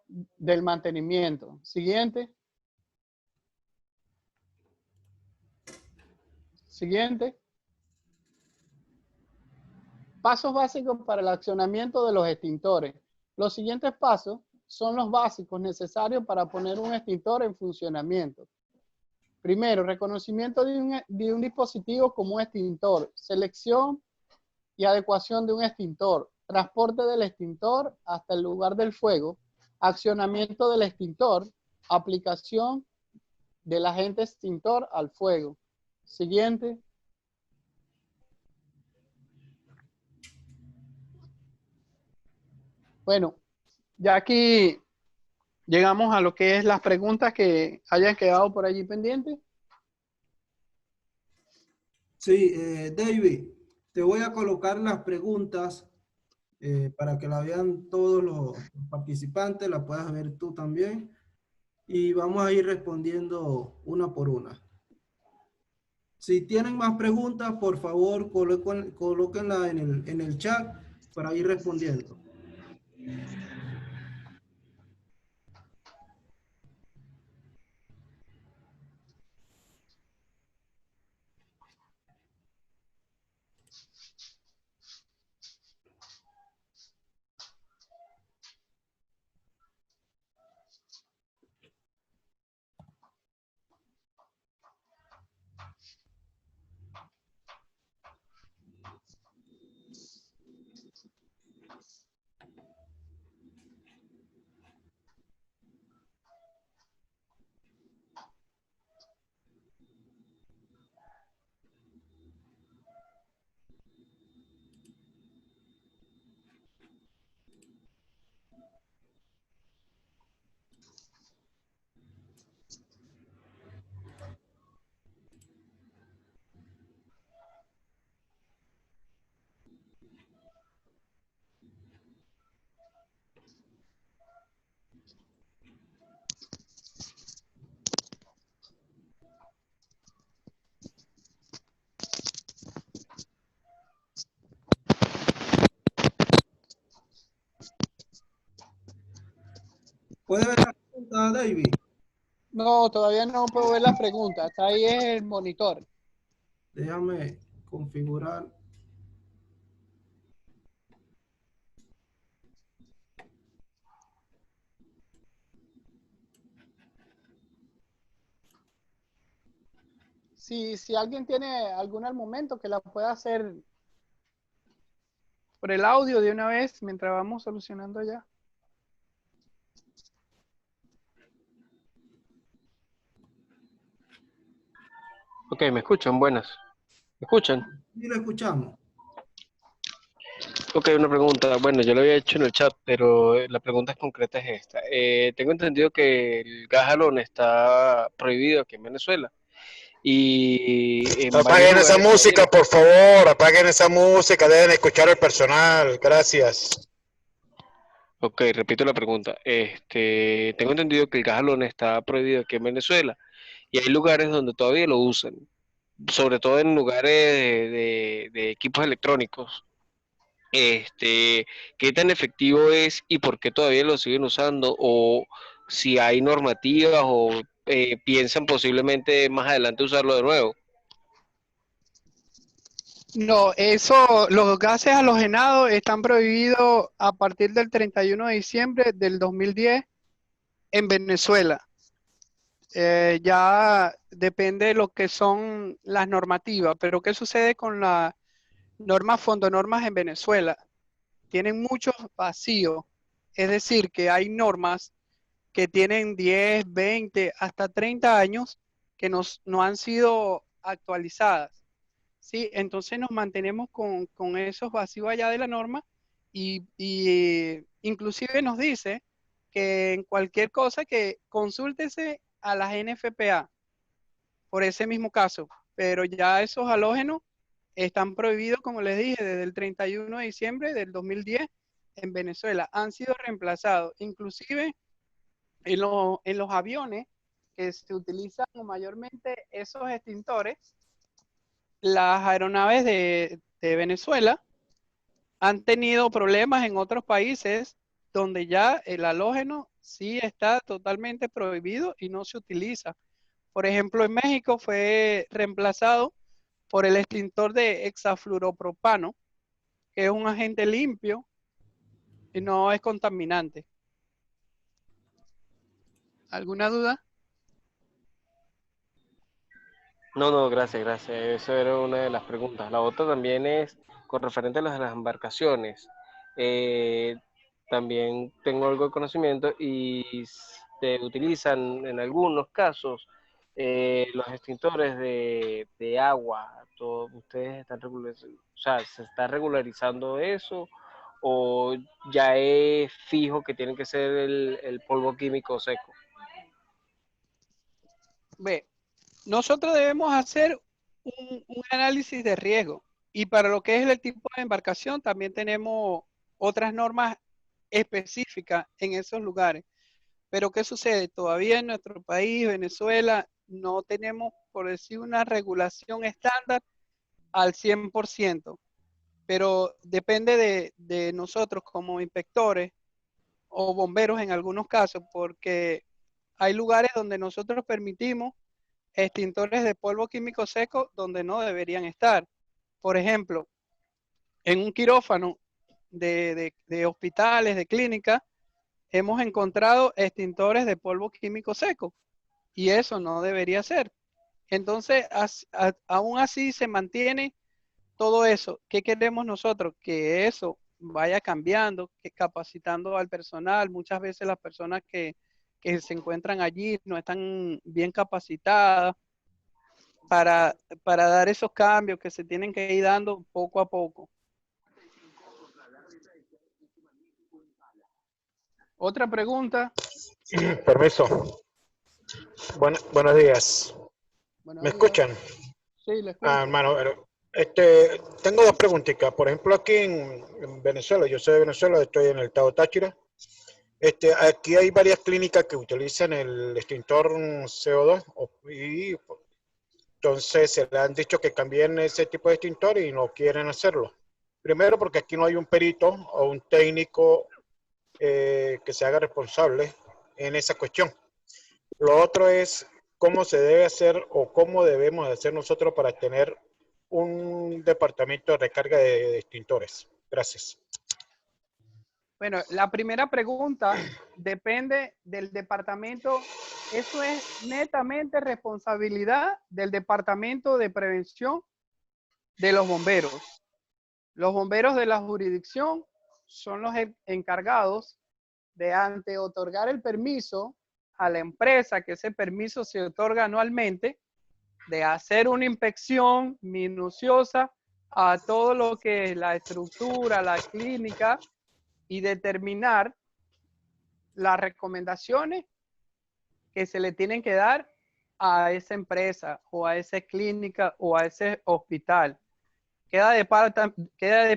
del mantenimiento. Siguiente. Siguiente. Pasos básicos para el accionamiento de los extintores. Los siguientes pasos son los básicos necesarios para poner un extintor en funcionamiento. Primero, reconocimiento de un dispositivo como un extintor. Selección y adecuación de un extintor. Transporte del extintor hasta el lugar del fuego. Accionamiento del extintor. Aplicación del agente extintor al fuego. Siguiente. Bueno, ya aquí llegamos a lo que es las preguntas que hayan quedado por allí pendientes. Sí, David, te voy a colocar las preguntas para que la vean todos los participantes, la puedas ver tú también. Y vamos a ir respondiendo una por una. Si tienen más preguntas, por favor, colóquenla en el chat para ir respondiendo. ¿Puede ver la pregunta, David? No, todavía no puedo ver las preguntas. Está ahí el monitor. Déjame configurar. Si alguien tiene alguna al momento que la pueda hacer por el audio de una vez mientras vamos solucionando ya. Ok, ¿me escuchan? Buenas. ¿Me escuchan? Sí, lo escuchamos. Ok, una pregunta. Bueno, yo lo había hecho en el chat, pero la pregunta concreta es esta. Tengo entendido que el gas halón está prohibido aquí en Venezuela. Y en varios Apaguen esa lugares todavía música, no. por favor, apaguen esa música, deben escuchar al personal, gracias. Ok, repito la pregunta. Tengo entendido que el gas halón está prohibido aquí en Venezuela y hay lugares donde todavía lo usan, sobre todo en lugares de equipos electrónicos. ¿Qué tan efectivo es y por qué todavía lo siguen usando? O si hay normativas o piensan posiblemente más adelante usarlo de nuevo. No, eso, los gases halogenados están prohibidos a partir del 31 de diciembre del 2010 en Venezuela. Ya depende de lo que son las normativas, pero ¿qué sucede con las normas, fondonormas en Venezuela? Tienen muchos vacíos, es decir, que hay normas que tienen 10, 20, hasta 30 años que no han sido actualizadas. ¿Sí? Entonces nos mantenemos con esos vacíos allá de la norma y inclusive nos dice que en cualquier cosa que consúltese a las NFPA por ese mismo caso, pero ya esos halógenos están prohibidos, como les dije, desde el 31 de diciembre del 2010 en Venezuela. Han sido reemplazados, inclusive en los aviones que se utilizan mayormente esos extintores, las aeronaves de Venezuela han tenido problemas en otros países donde ya el halógeno sí está totalmente prohibido y no se utiliza. Por ejemplo, en México fue reemplazado por el extintor de hexafluoropropano, que es un agente limpio y no es contaminante. ¿Alguna duda? No, no, gracias, gracias. Eso era una de las preguntas. La otra también es con referente a las embarcaciones. Eh, También tengo algo de conocimiento y se utilizan en algunos casos los extintores de agua. ¿Ustedes están regularizando, o sea, se está regularizando eso o ya es fijo que tiene que ser el polvo químico seco? Ve, nosotros debemos hacer un análisis de riesgo y para lo que es el tipo de embarcación también tenemos otras normas específicas en esos lugares. Pero ¿qué sucede? Todavía en nuestro país, Venezuela, no tenemos, por decir, una regulación estándar al 100%, pero depende de nosotros como inspectores o bomberos en algunos casos, porque hay lugares donde nosotros permitimos extintores de polvo químico seco donde no deberían estar. Por ejemplo, en un quirófano de hospitales, de clínicas, hemos encontrado extintores de polvo químico seco y eso no debería ser. Entonces, aún así se mantiene todo eso. ¿Qué queremos nosotros? Que eso vaya cambiando, que capacitando al personal. Muchas veces las personas que se encuentran allí no están bien capacitadas para, para dar esos cambios que se tienen que ir dando poco a poco. Otra pregunta. Permiso. Buenos días. Buenos ¿Me días. escuchan? Sí, le escucho. Hermano, tengo dos preguntitas. Por ejemplo, aquí en Venezuela, yo soy de Venezuela, estoy en el estado Táchira. Aquí hay varias clínicas que utilizan el extintor CO2 y entonces se le han dicho que cambien ese tipo de extintor y no quieren hacerlo. Primero porque aquí no hay un perito o un técnico que se haga responsable en esa cuestión. Lo otro es cómo se debe hacer o cómo debemos hacer nosotros para tener un departamento de recarga de extintores. Gracias. Bueno, la primera pregunta depende del departamento. Eso es netamente responsabilidad del departamento de prevención de los bomberos. Los bomberos de la jurisdicción son los encargados de ante otorgar el permiso a la empresa, que ese permiso se otorga anualmente, de hacer una inspección minuciosa a todo lo que es la estructura, la clínica, y determinar las recomendaciones que se le tienen que dar a esa empresa o a esa clínica o a ese hospital. Queda de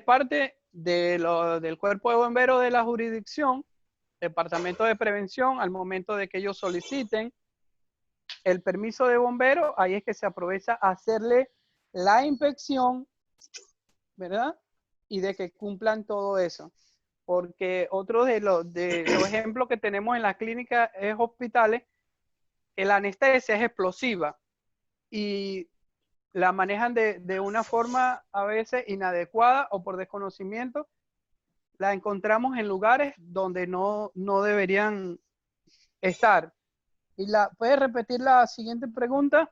parte del cuerpo de bomberos de la jurisdicción, departamento de prevención, al momento de que ellos soliciten el permiso de bombero, ahí es que se aprovecha a hacerle la inspección, ¿verdad? Y de que cumplan todo eso. Porque otro de los ejemplos que tenemos en las clínicas es hospitales, que la anestesia es explosiva y la manejan de una forma a veces inadecuada o por desconocimiento. La encontramos en lugares donde no deberían estar. ¿Puedes repetir la siguiente pregunta?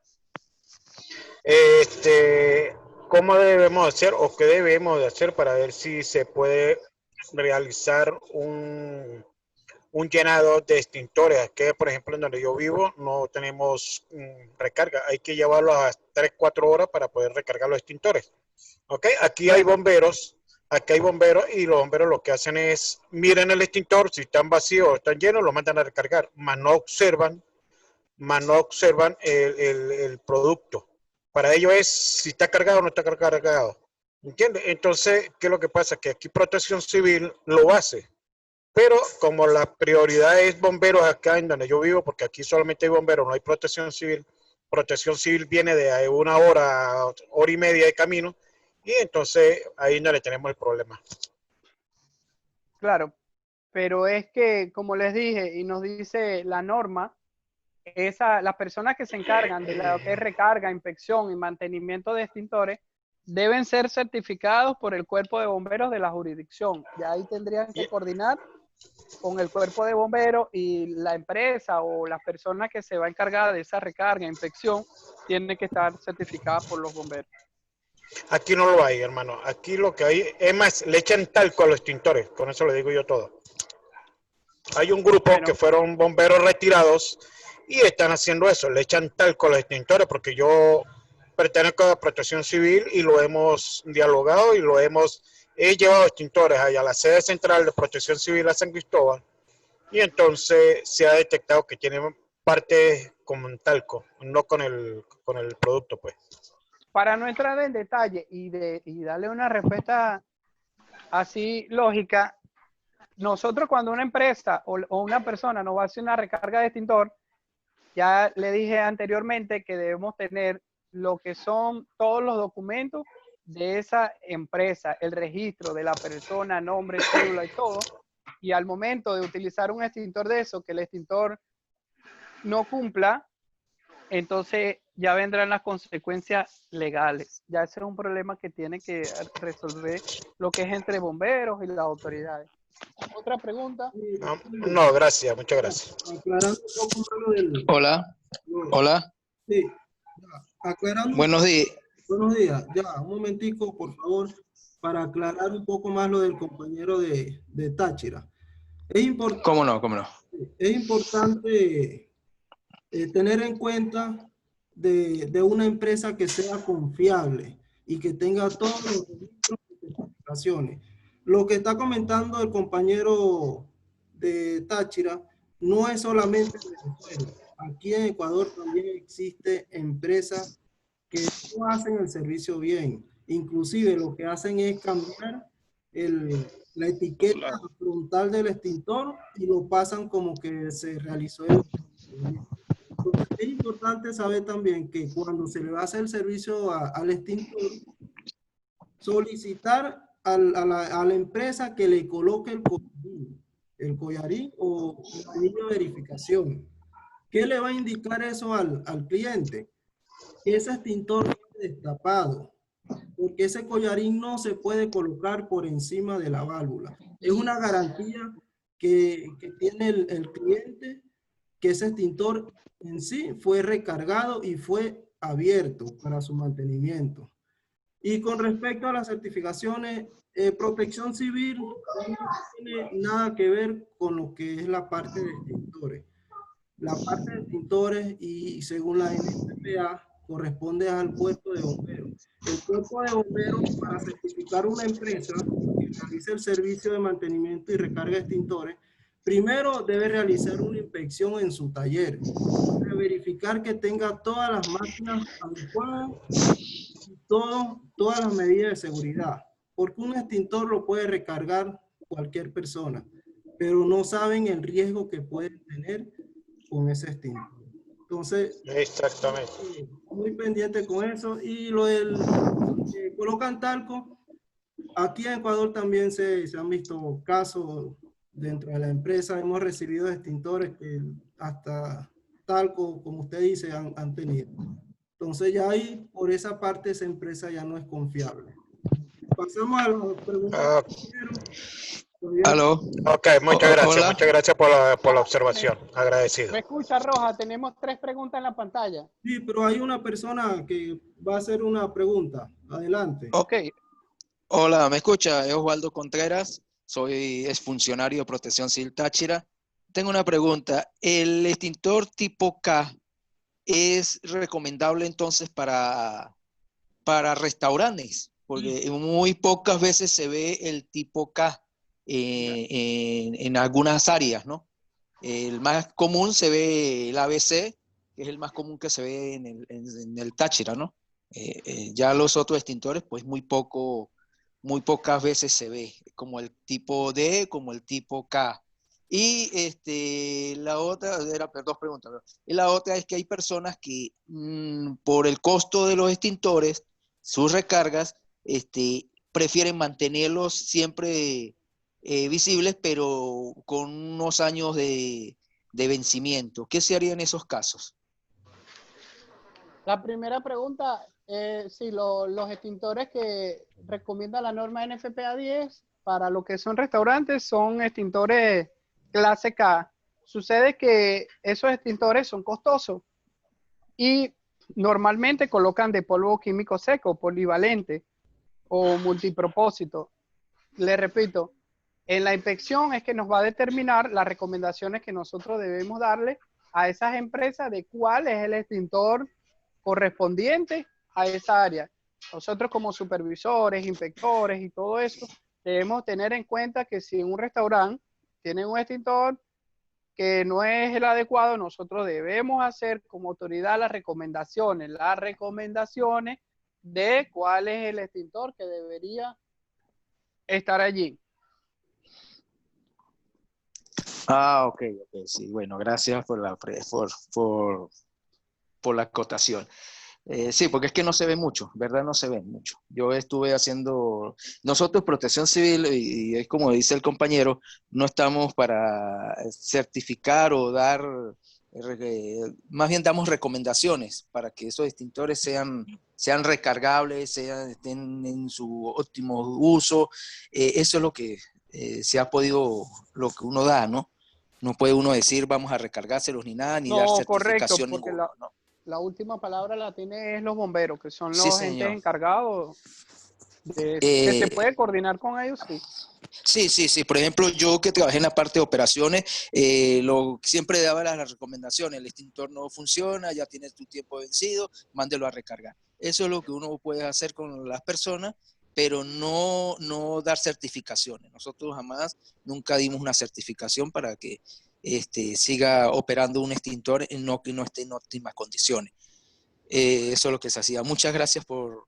¿Cómo debemos hacer o qué debemos de hacer para ver si se puede realizar un llenado de extintores? Aquí, por ejemplo, en donde yo vivo, no tenemos recarga. Hay que llevarlos a 3-4 horas para poder recargar los extintores. ¿Ok? Aquí hay bomberos. Aquí hay bomberos y los bomberos lo que hacen es, miren el extintor, si están vacíos o están llenos, lo mandan a recargar, mas no observan el producto. Para ello es si está cargado o no está cargado. ¿Entiendes? Entonces, ¿qué es lo que pasa? Que aquí Protección Civil lo hace. Pero como la prioridad es bomberos acá en donde yo vivo, porque aquí solamente hay bomberos, no hay Protección Civil viene de 1 hora, hora y media de camino, y entonces ahí no le tenemos el problema. Claro, pero es que, como les dije, y nos dice la norma, las personas que se encargan de lo que es recarga, inspección y mantenimiento de extintores deben ser certificados por el cuerpo de bomberos de la jurisdicción. Y ahí tendrían que coordinar con el cuerpo de bomberos y la empresa o las personas que se va a encargar de esa recarga, inspección, tienen que estar certificadas por los bomberos. Aquí no lo hay, hermano. Aquí lo que hay, es más, le echan talco a los extintores. Con eso le digo yo todo. Hay un grupo que fueron bomberos retirados y están haciendo eso. Le echan talco a los extintores porque yo pertenezco a Protección Civil y lo hemos dialogado y he llevado extintores allá a la sede central de Protección Civil a San Cristóbal y entonces se ha detectado que tiene parte con talco, no con el producto, pues. Para no entrar en detalle y darle una respuesta así lógica, nosotros cuando una empresa o una persona nos va a hacer una recarga de extintor, ya le dije anteriormente que debemos tener lo que son todos los documentos de esa empresa, el registro de la persona, nombre, cédula y todo, y al momento de utilizar un extintor de eso, que el extintor no cumpla, entonces ya vendrán las consecuencias legales. Ya ese es un problema que tiene que resolver lo que es entre bomberos y las autoridades. ¿Otra pregunta? No, gracias, muchas gracias. Aclarando un poco más lo del... Hola, hola. Sí, aclarando. Buenos días. Buenos días. Ya, un momentico, por favor, para aclarar un poco más lo del compañero de Táchira. ¿Cómo no? ¿Cómo no? Es importante tener en cuenta de una empresa que sea confiable y que tenga todos los registros y certificaciones. Lo que está comentando el compañero de Táchira no es solamente en Venezuela. Aquí en Ecuador también existe empresas que no hacen el servicio bien. Inclusive lo que hacen es cambiar la etiqueta frontal del extintor y lo pasan como que se realizó el servicio. Entonces, es importante saber también que cuando se le va a hacer el servicio al extintor, solicitar a la empresa que le coloque el collarín o la línea de verificación. ¿Qué le va a indicar eso al cliente? Que ese extintor viene destapado, porque ese collarín no se puede colocar por encima de la válvula. Es una garantía que tiene el cliente, que ese extintor en sí fue recargado y fue abierto para su mantenimiento. Y con respecto a las certificaciones, Protección Civil no tiene nada que ver con lo que es la parte de extintores. La parte de extintores y según la NFPA corresponde al cuerpo de bomberos. El cuerpo de bomberos, para certificar una empresa que realice el servicio de mantenimiento y recarga de extintores, primero debe realizar una inspección en su taller, para verificar que tenga todas las máquinas adecuadas y todas las medidas de seguridad, porque un extintor lo puede recargar cualquier persona, pero no saben el riesgo que pueden tener con ese extintor. Entonces, Exactamente. muy pendiente con eso. Y lo del colocan talco, aquí en Ecuador también se han visto casos dentro de la empresa. Hemos recibido extintores que hasta talco, como usted dice, han tenido. Entonces ya ahí, por esa parte, esa empresa ya no es confiable. Pasamos a las preguntas. Ah, ¿Aló? ok, muchas Hola. gracias por la observación, agradecido. ¿Me escucha, Roja? Tenemos 3 preguntas en la pantalla. Sí, pero hay una persona que va a hacer una pregunta. Adelante. Ok. Hola, ¿me escucha? Es Osvaldo Contreras. Soy exfuncionario de Protección Civil Táchira. Tengo una pregunta. ¿El extintor tipo K es recomendable entonces para restaurantes? Porque muy pocas veces se ve el tipo K en algunas áreas, ¿no? El más común se ve el ABC, que es el más común que se ve en el Táchira, ¿no? Ya los otros extintores, pues muy pocas veces se ve, como el tipo D, como el tipo K. Y la otra, era dos preguntas, ¿verdad? Y la otra es que hay personas que por el costo de los extintores, sus recargas, prefieren mantenerlos siempre visibles, pero con unos años de vencimiento. ¿Qué se haría en esos casos? La primera pregunta, sí, los extintores que recomienda la norma NFPA 10 para lo que son restaurantes son extintores clase K. Sucede que esos extintores son costosos y normalmente colocan de polvo químico seco, polivalente o multipropósito. Le repito, en la inspección es que nos va a determinar las recomendaciones que nosotros debemos darle a esas empresas de cuál es el extintor correspondiente a esa área. Nosotros como supervisores, inspectores y todo eso, debemos tener en cuenta que si en un restaurante tienen un extintor que no es el adecuado, nosotros debemos hacer como autoridad las recomendaciones de cuál es el extintor que debería estar allí. Ah, ok, sí, bueno, gracias por la acotación. Sí, porque es que no se ve mucho, ¿verdad? No se ve mucho. Yo estuve haciendo, nosotros Protección Civil, y es como dice el compañero, no estamos para certificar o dar, más bien damos recomendaciones para que esos extintores sean recargables, estén en su óptimo uso. Eso es lo que se ha podido, lo que uno da, ¿no? No puede uno decir vamos a recargárselos ni nada, ni dar No, correcto, certificación porque ninguna, ¿no? la última palabra la tiene los bomberos, que son Sí, los entes señor. encargados de eso. Que se puede coordinar con ellos, sí. Sí. Por ejemplo, yo que trabajé en la parte de operaciones, siempre daba las recomendaciones. El extintor no funciona, ya tienes tu tiempo vencido, mándelo a recargar. Eso es lo que uno puede hacer con las personas, pero no dar certificaciones. Nosotros jamás, nunca dimos una certificación para que siga operando un extintor que no esté en óptimas condiciones. Eso es lo que se hacía. Muchas gracias por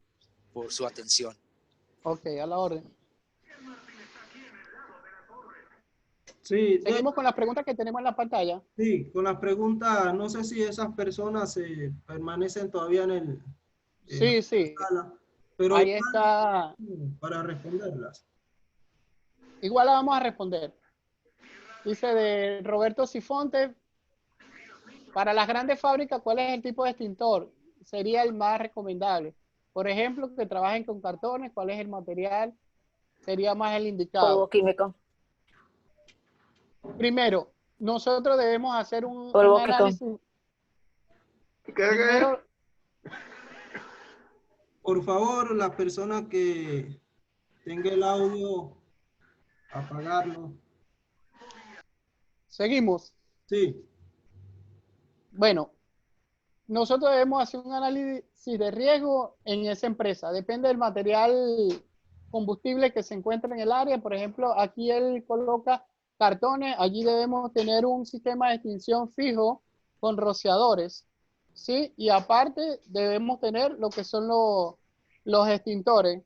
su atención. Ok, a la orden. Sí, Seguimos con las preguntas que tenemos en la pantalla. sí, con las preguntas, no sé si esas personas permanecen todavía en Sí, la sí. sala, pero Ahí igual, está. para responderlas. Igual la vamos a responder. Dice de Roberto Sifonte. Para las grandes fábricas, ¿cuál es el tipo de extintor? Sería el más recomendable. Por ejemplo, que trabajen con cartones, ¿cuál es el material? Sería más el indicado. Polvo químico. Primero, nosotros debemos hacer un análisis. Primero, por favor, la persona que tenga el audio, apagarlo. Seguimos. Sí. Bueno, nosotros debemos hacer un análisis de riesgo en esa empresa. Depende del material combustible que se encuentre en el área. Por ejemplo, aquí él coloca cartones, allí debemos tener un sistema de extinción fijo con rociadores, ¿sí? Y aparte debemos tener lo que son los extintores.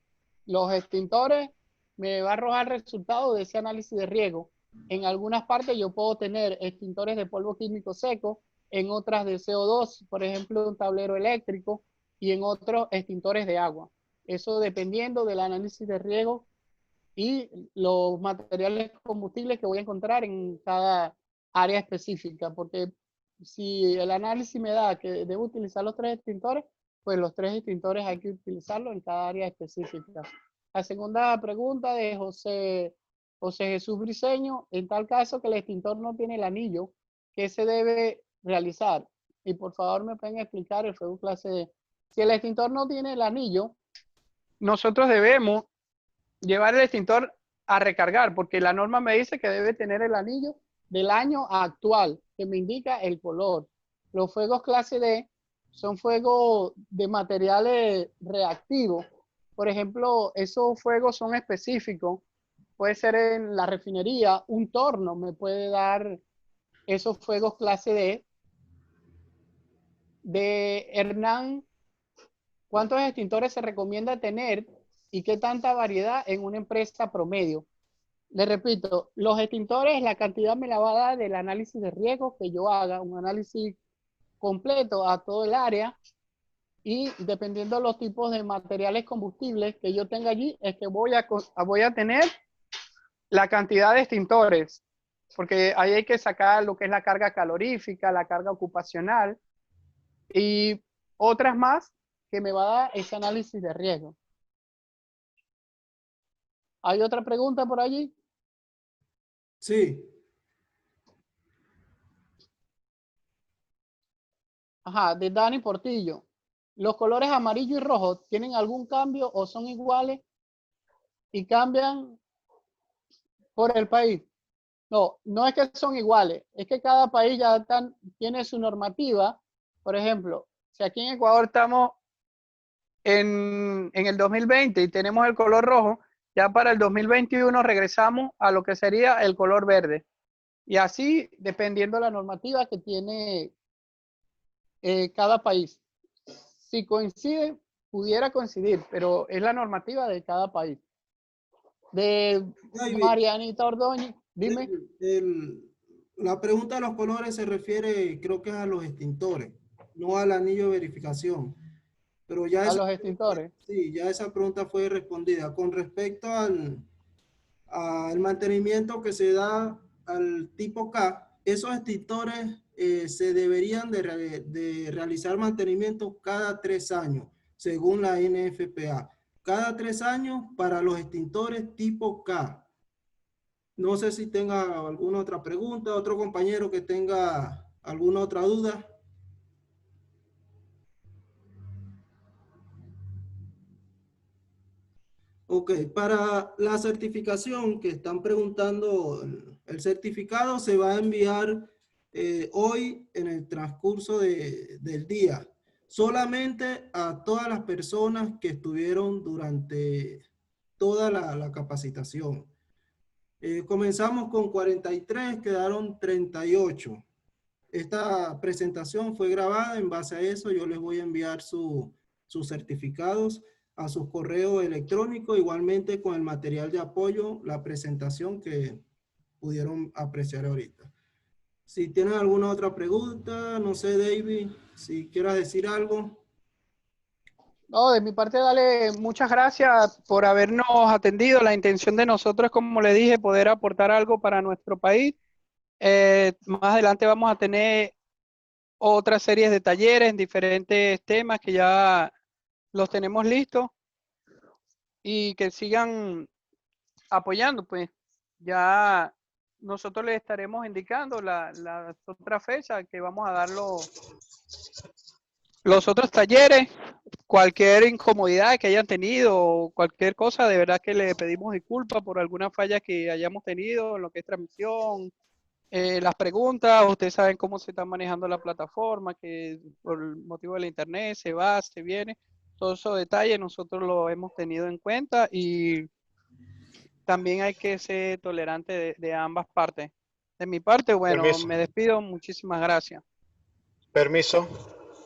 Los extintores me va a arrojar resultados de ese análisis de riesgo. En algunas partes yo puedo tener extintores de polvo químico seco, en otras de CO2, por ejemplo, un tablero eléctrico, y en otros extintores de agua. Eso dependiendo del análisis de riesgo y los materiales combustibles que voy a encontrar en cada área específica, porque si el análisis me da que debo utilizar los 3 extintores, pues los 3 extintores hay que utilizarlos en cada área específica. La segunda pregunta de José Jesús Briceño, en tal caso que el extintor no tiene el anillo, ¿qué se debe realizar? Y por favor me pueden explicar el fuego clase D. Si el extintor no tiene el anillo, nosotros debemos llevar el extintor a recargar, porque la norma me dice que debe tener el anillo del año actual, que me indica el color. Los fuegos clase D son fuegos de materiales reactivos. Por ejemplo, esos fuegos son específicos. Puede ser en la refinería, un torno me puede dar esos fuegos clase D. De Hernán, ¿cuántos extintores se recomienda tener y qué tanta variedad en una empresa promedio? Le repito, los extintores, la cantidad me la va a dar del análisis de riesgo que yo haga, un análisis completo a todo el área, y dependiendo de los tipos de materiales combustibles que yo tenga allí, es que voy a tener la cantidad de extintores, porque ahí hay que sacar lo que es la carga calorífica, la carga ocupacional y otras más que me va a dar ese análisis de riesgo. ¿Hay otra pregunta por allí? Sí. Ajá, de Dani Portillo. ¿Los colores amarillo y rojo tienen algún cambio o son iguales y cambian por el país? No, no es que son iguales, es que cada país ya tiene su normativa. Por ejemplo, si aquí en Ecuador estamos en el 2020 y tenemos el color rojo, ya para el 2021 regresamos a lo que sería el color verde. Y así, dependiendo de la normativa que tiene cada país. Si coincide, pudiera coincidir, pero es la normativa de cada país. De David, Marianita Ordóñez, dime. la pregunta de los colores se refiere, creo que es a los extintores, no al anillo de verificación. Pero ya A esa, los extintores. sí, ya esa pregunta fue respondida. Con respecto al mantenimiento que se da al tipo K, esos extintores se deberían de realizar mantenimiento cada 3 años, según la NFPA. Cada 3 años para los extintores tipo K. No sé si tenga alguna otra pregunta, otro compañero que tenga alguna otra duda. Ok, para la certificación que están preguntando, el certificado se va a enviar hoy en el transcurso del día, solamente a todas las personas que estuvieron durante toda la capacitación. Comenzamos con 43, quedaron 38. Esta presentación fue grabada, en base a eso yo les voy a enviar sus certificados a sus correos electrónicos, igualmente con el material de apoyo, la presentación que pudieron apreciar ahorita. Si tienen alguna otra pregunta, no sé, David, si quieras decir algo. No, de mi parte, dale muchas gracias por habernos atendido. La intención de nosotros, como le dije, poder aportar algo para nuestro país. Más adelante vamos a tener otras series de talleres en diferentes temas que ya los tenemos listos y que sigan apoyando, pues ya nosotros les estaremos indicando la otra fecha que vamos a dar los otros talleres. Cualquier incomodidad que hayan tenido o cualquier cosa, de verdad que le pedimos disculpas por alguna falla que hayamos tenido en lo que es transmisión. Las preguntas, ustedes saben cómo se está manejando la plataforma, que por el motivo de la internet se va, se viene. Todos esos detalles nosotros lo hemos tenido en cuenta y también hay que ser tolerante de ambas partes. De mi parte, bueno, Permiso. me despido. Muchísimas gracias. Permiso.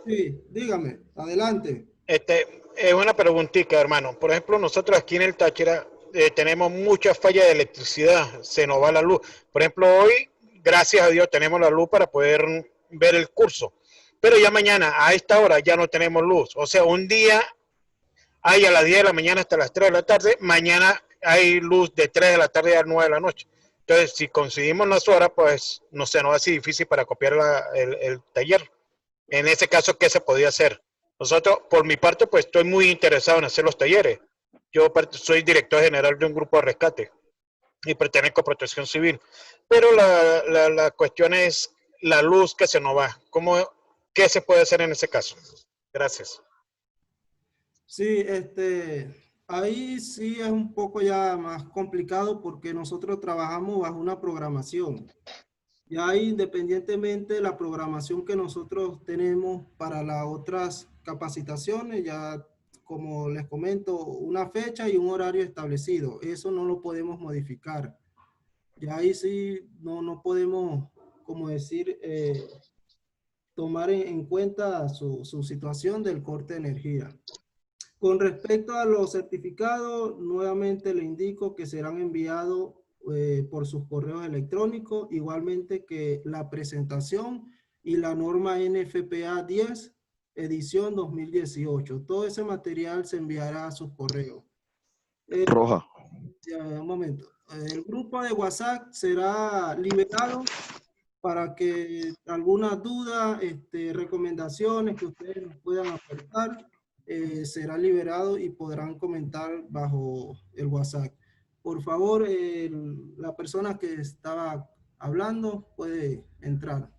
Sí, dígame, adelante. Es una preguntita, hermano. Por ejemplo, nosotros aquí en el Táchira tenemos muchas fallas de electricidad, se nos va la luz. Por ejemplo, hoy, gracias a Dios, tenemos la luz para poder ver el curso. Pero ya mañana, a esta hora, ya no tenemos luz. O sea, un día hay a las 10 de la mañana hasta las 3 de la tarde, mañana hay luz de 3 de la tarde a 9 de la noche. Entonces, si conseguimos las horas, pues no se nos hace difícil para copiar el taller. En ese caso, ¿qué se podía hacer? Nosotros, por mi parte, pues estoy muy interesado en hacer los talleres. Yo soy director general de un grupo de rescate y pertenezco a Protección Civil. Pero la cuestión es la luz que se nos va. ¿Qué se puede hacer en ese caso? Gracias. Sí, ahí sí es un poco ya más complicado porque nosotros trabajamos bajo una programación. Ya independientemente de la programación que nosotros tenemos para las otras capacitaciones, ya como les comento, una fecha y un horario establecido. Eso no lo podemos modificar. Ya ahí sí no podemos, como decir, tomar en cuenta su situación del corte de energía. Con respecto a los certificados, nuevamente le indico que serán enviados por sus correos electrónicos, igualmente que la presentación y la norma NFPA 10, edición 2018. Todo ese material se enviará a sus correos. Roja. Un momento. El grupo de WhatsApp será liberado para que alguna duda, recomendaciones que ustedes nos puedan aportar, será liberado y podrán comentar bajo el WhatsApp. Por favor, la persona que estaba hablando puede entrar.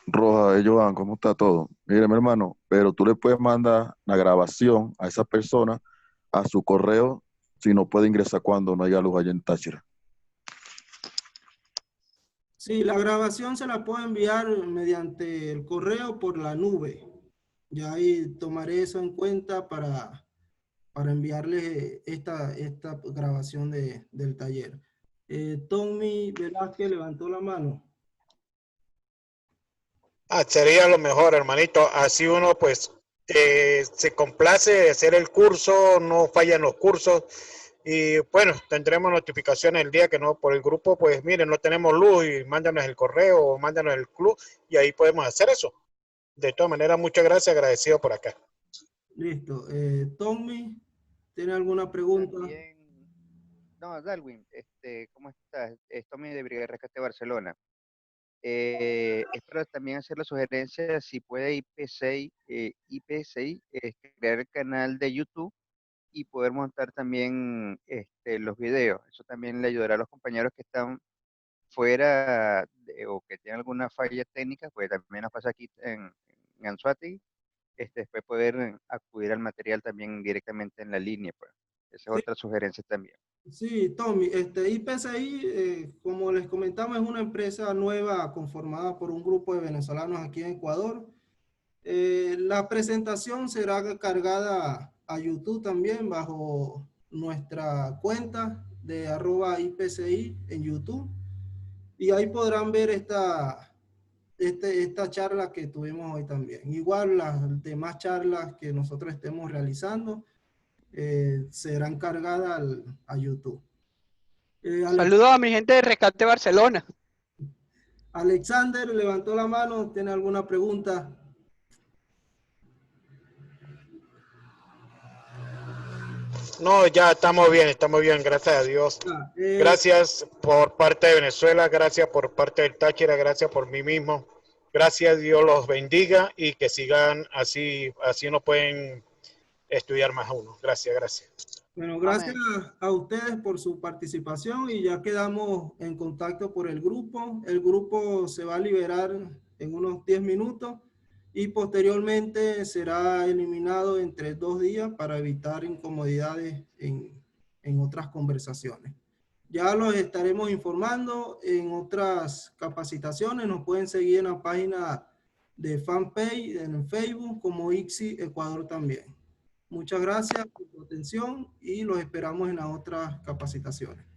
Roja, Joan, ¿cómo está todo? Mire, mi hermano, pero tú le puedes mandar la grabación a esa persona a su correo si no puede ingresar cuando no haya luz allá en Táchira. Sí, la grabación se la puedo enviar mediante el correo por la nube. Ya ahí tomaré eso en cuenta para enviarle esta grabación del taller. Tommy Velázquez levantó la mano. Sería lo mejor, hermanito. Así uno, pues, se complace de hacer el curso, no fallan los cursos. Y bueno, tendremos notificaciones el día que no, por el grupo, pues miren, no tenemos luz y mándanos el correo o mándanos el club y ahí podemos hacer eso. De todas maneras, muchas gracias, agradecido por acá. Listo. Tommy, ¿tiene alguna pregunta? También, no, Darwin, ¿cómo estás? Es Tommy de Brigada de Rescate Barcelona. Espero también hacer la sugerencia, si puede IP6 crear el canal de YouTube y poder montar también los videos. Eso también le ayudará a los compañeros que están fuera o que tienen alguna falla técnica, pues también nos pasa aquí en Anzoátegui, después poder acudir al material también directamente en la línea. Pues. Esa es Sí. otra sugerencia también. Sí, Tommy, IPCI, como les comentamos, es una empresa nueva conformada por un grupo de venezolanos aquí en Ecuador. La presentación será cargada a YouTube también bajo nuestra cuenta de @IPCI en YouTube. Y ahí podrán ver esta charla que tuvimos hoy también. Igual las demás charlas que nosotros estemos realizando serán cargadas a YouTube. Saludos a mi gente de Rescate Barcelona. Alexander levantó la mano, ¿tiene alguna pregunta? No, ya estamos bien, gracias a Dios. Gracias por parte de Venezuela, gracias por parte del Táchira, gracias por mí mismo. Gracias, Dios los bendiga y que sigan así nos pueden estudiar más a uno. Gracias. Bueno, gracias a ustedes por su participación y ya quedamos en contacto por el grupo. El grupo se va a liberar en unos 10 minutos y posteriormente será eliminado entre 2 días para evitar incomodidades en otras conversaciones. Ya los estaremos informando en otras capacitaciones. Nos pueden seguir en la página de fanpage en Facebook como ICSI Ecuador también. Muchas gracias por su atención y los esperamos en las otras capacitaciones.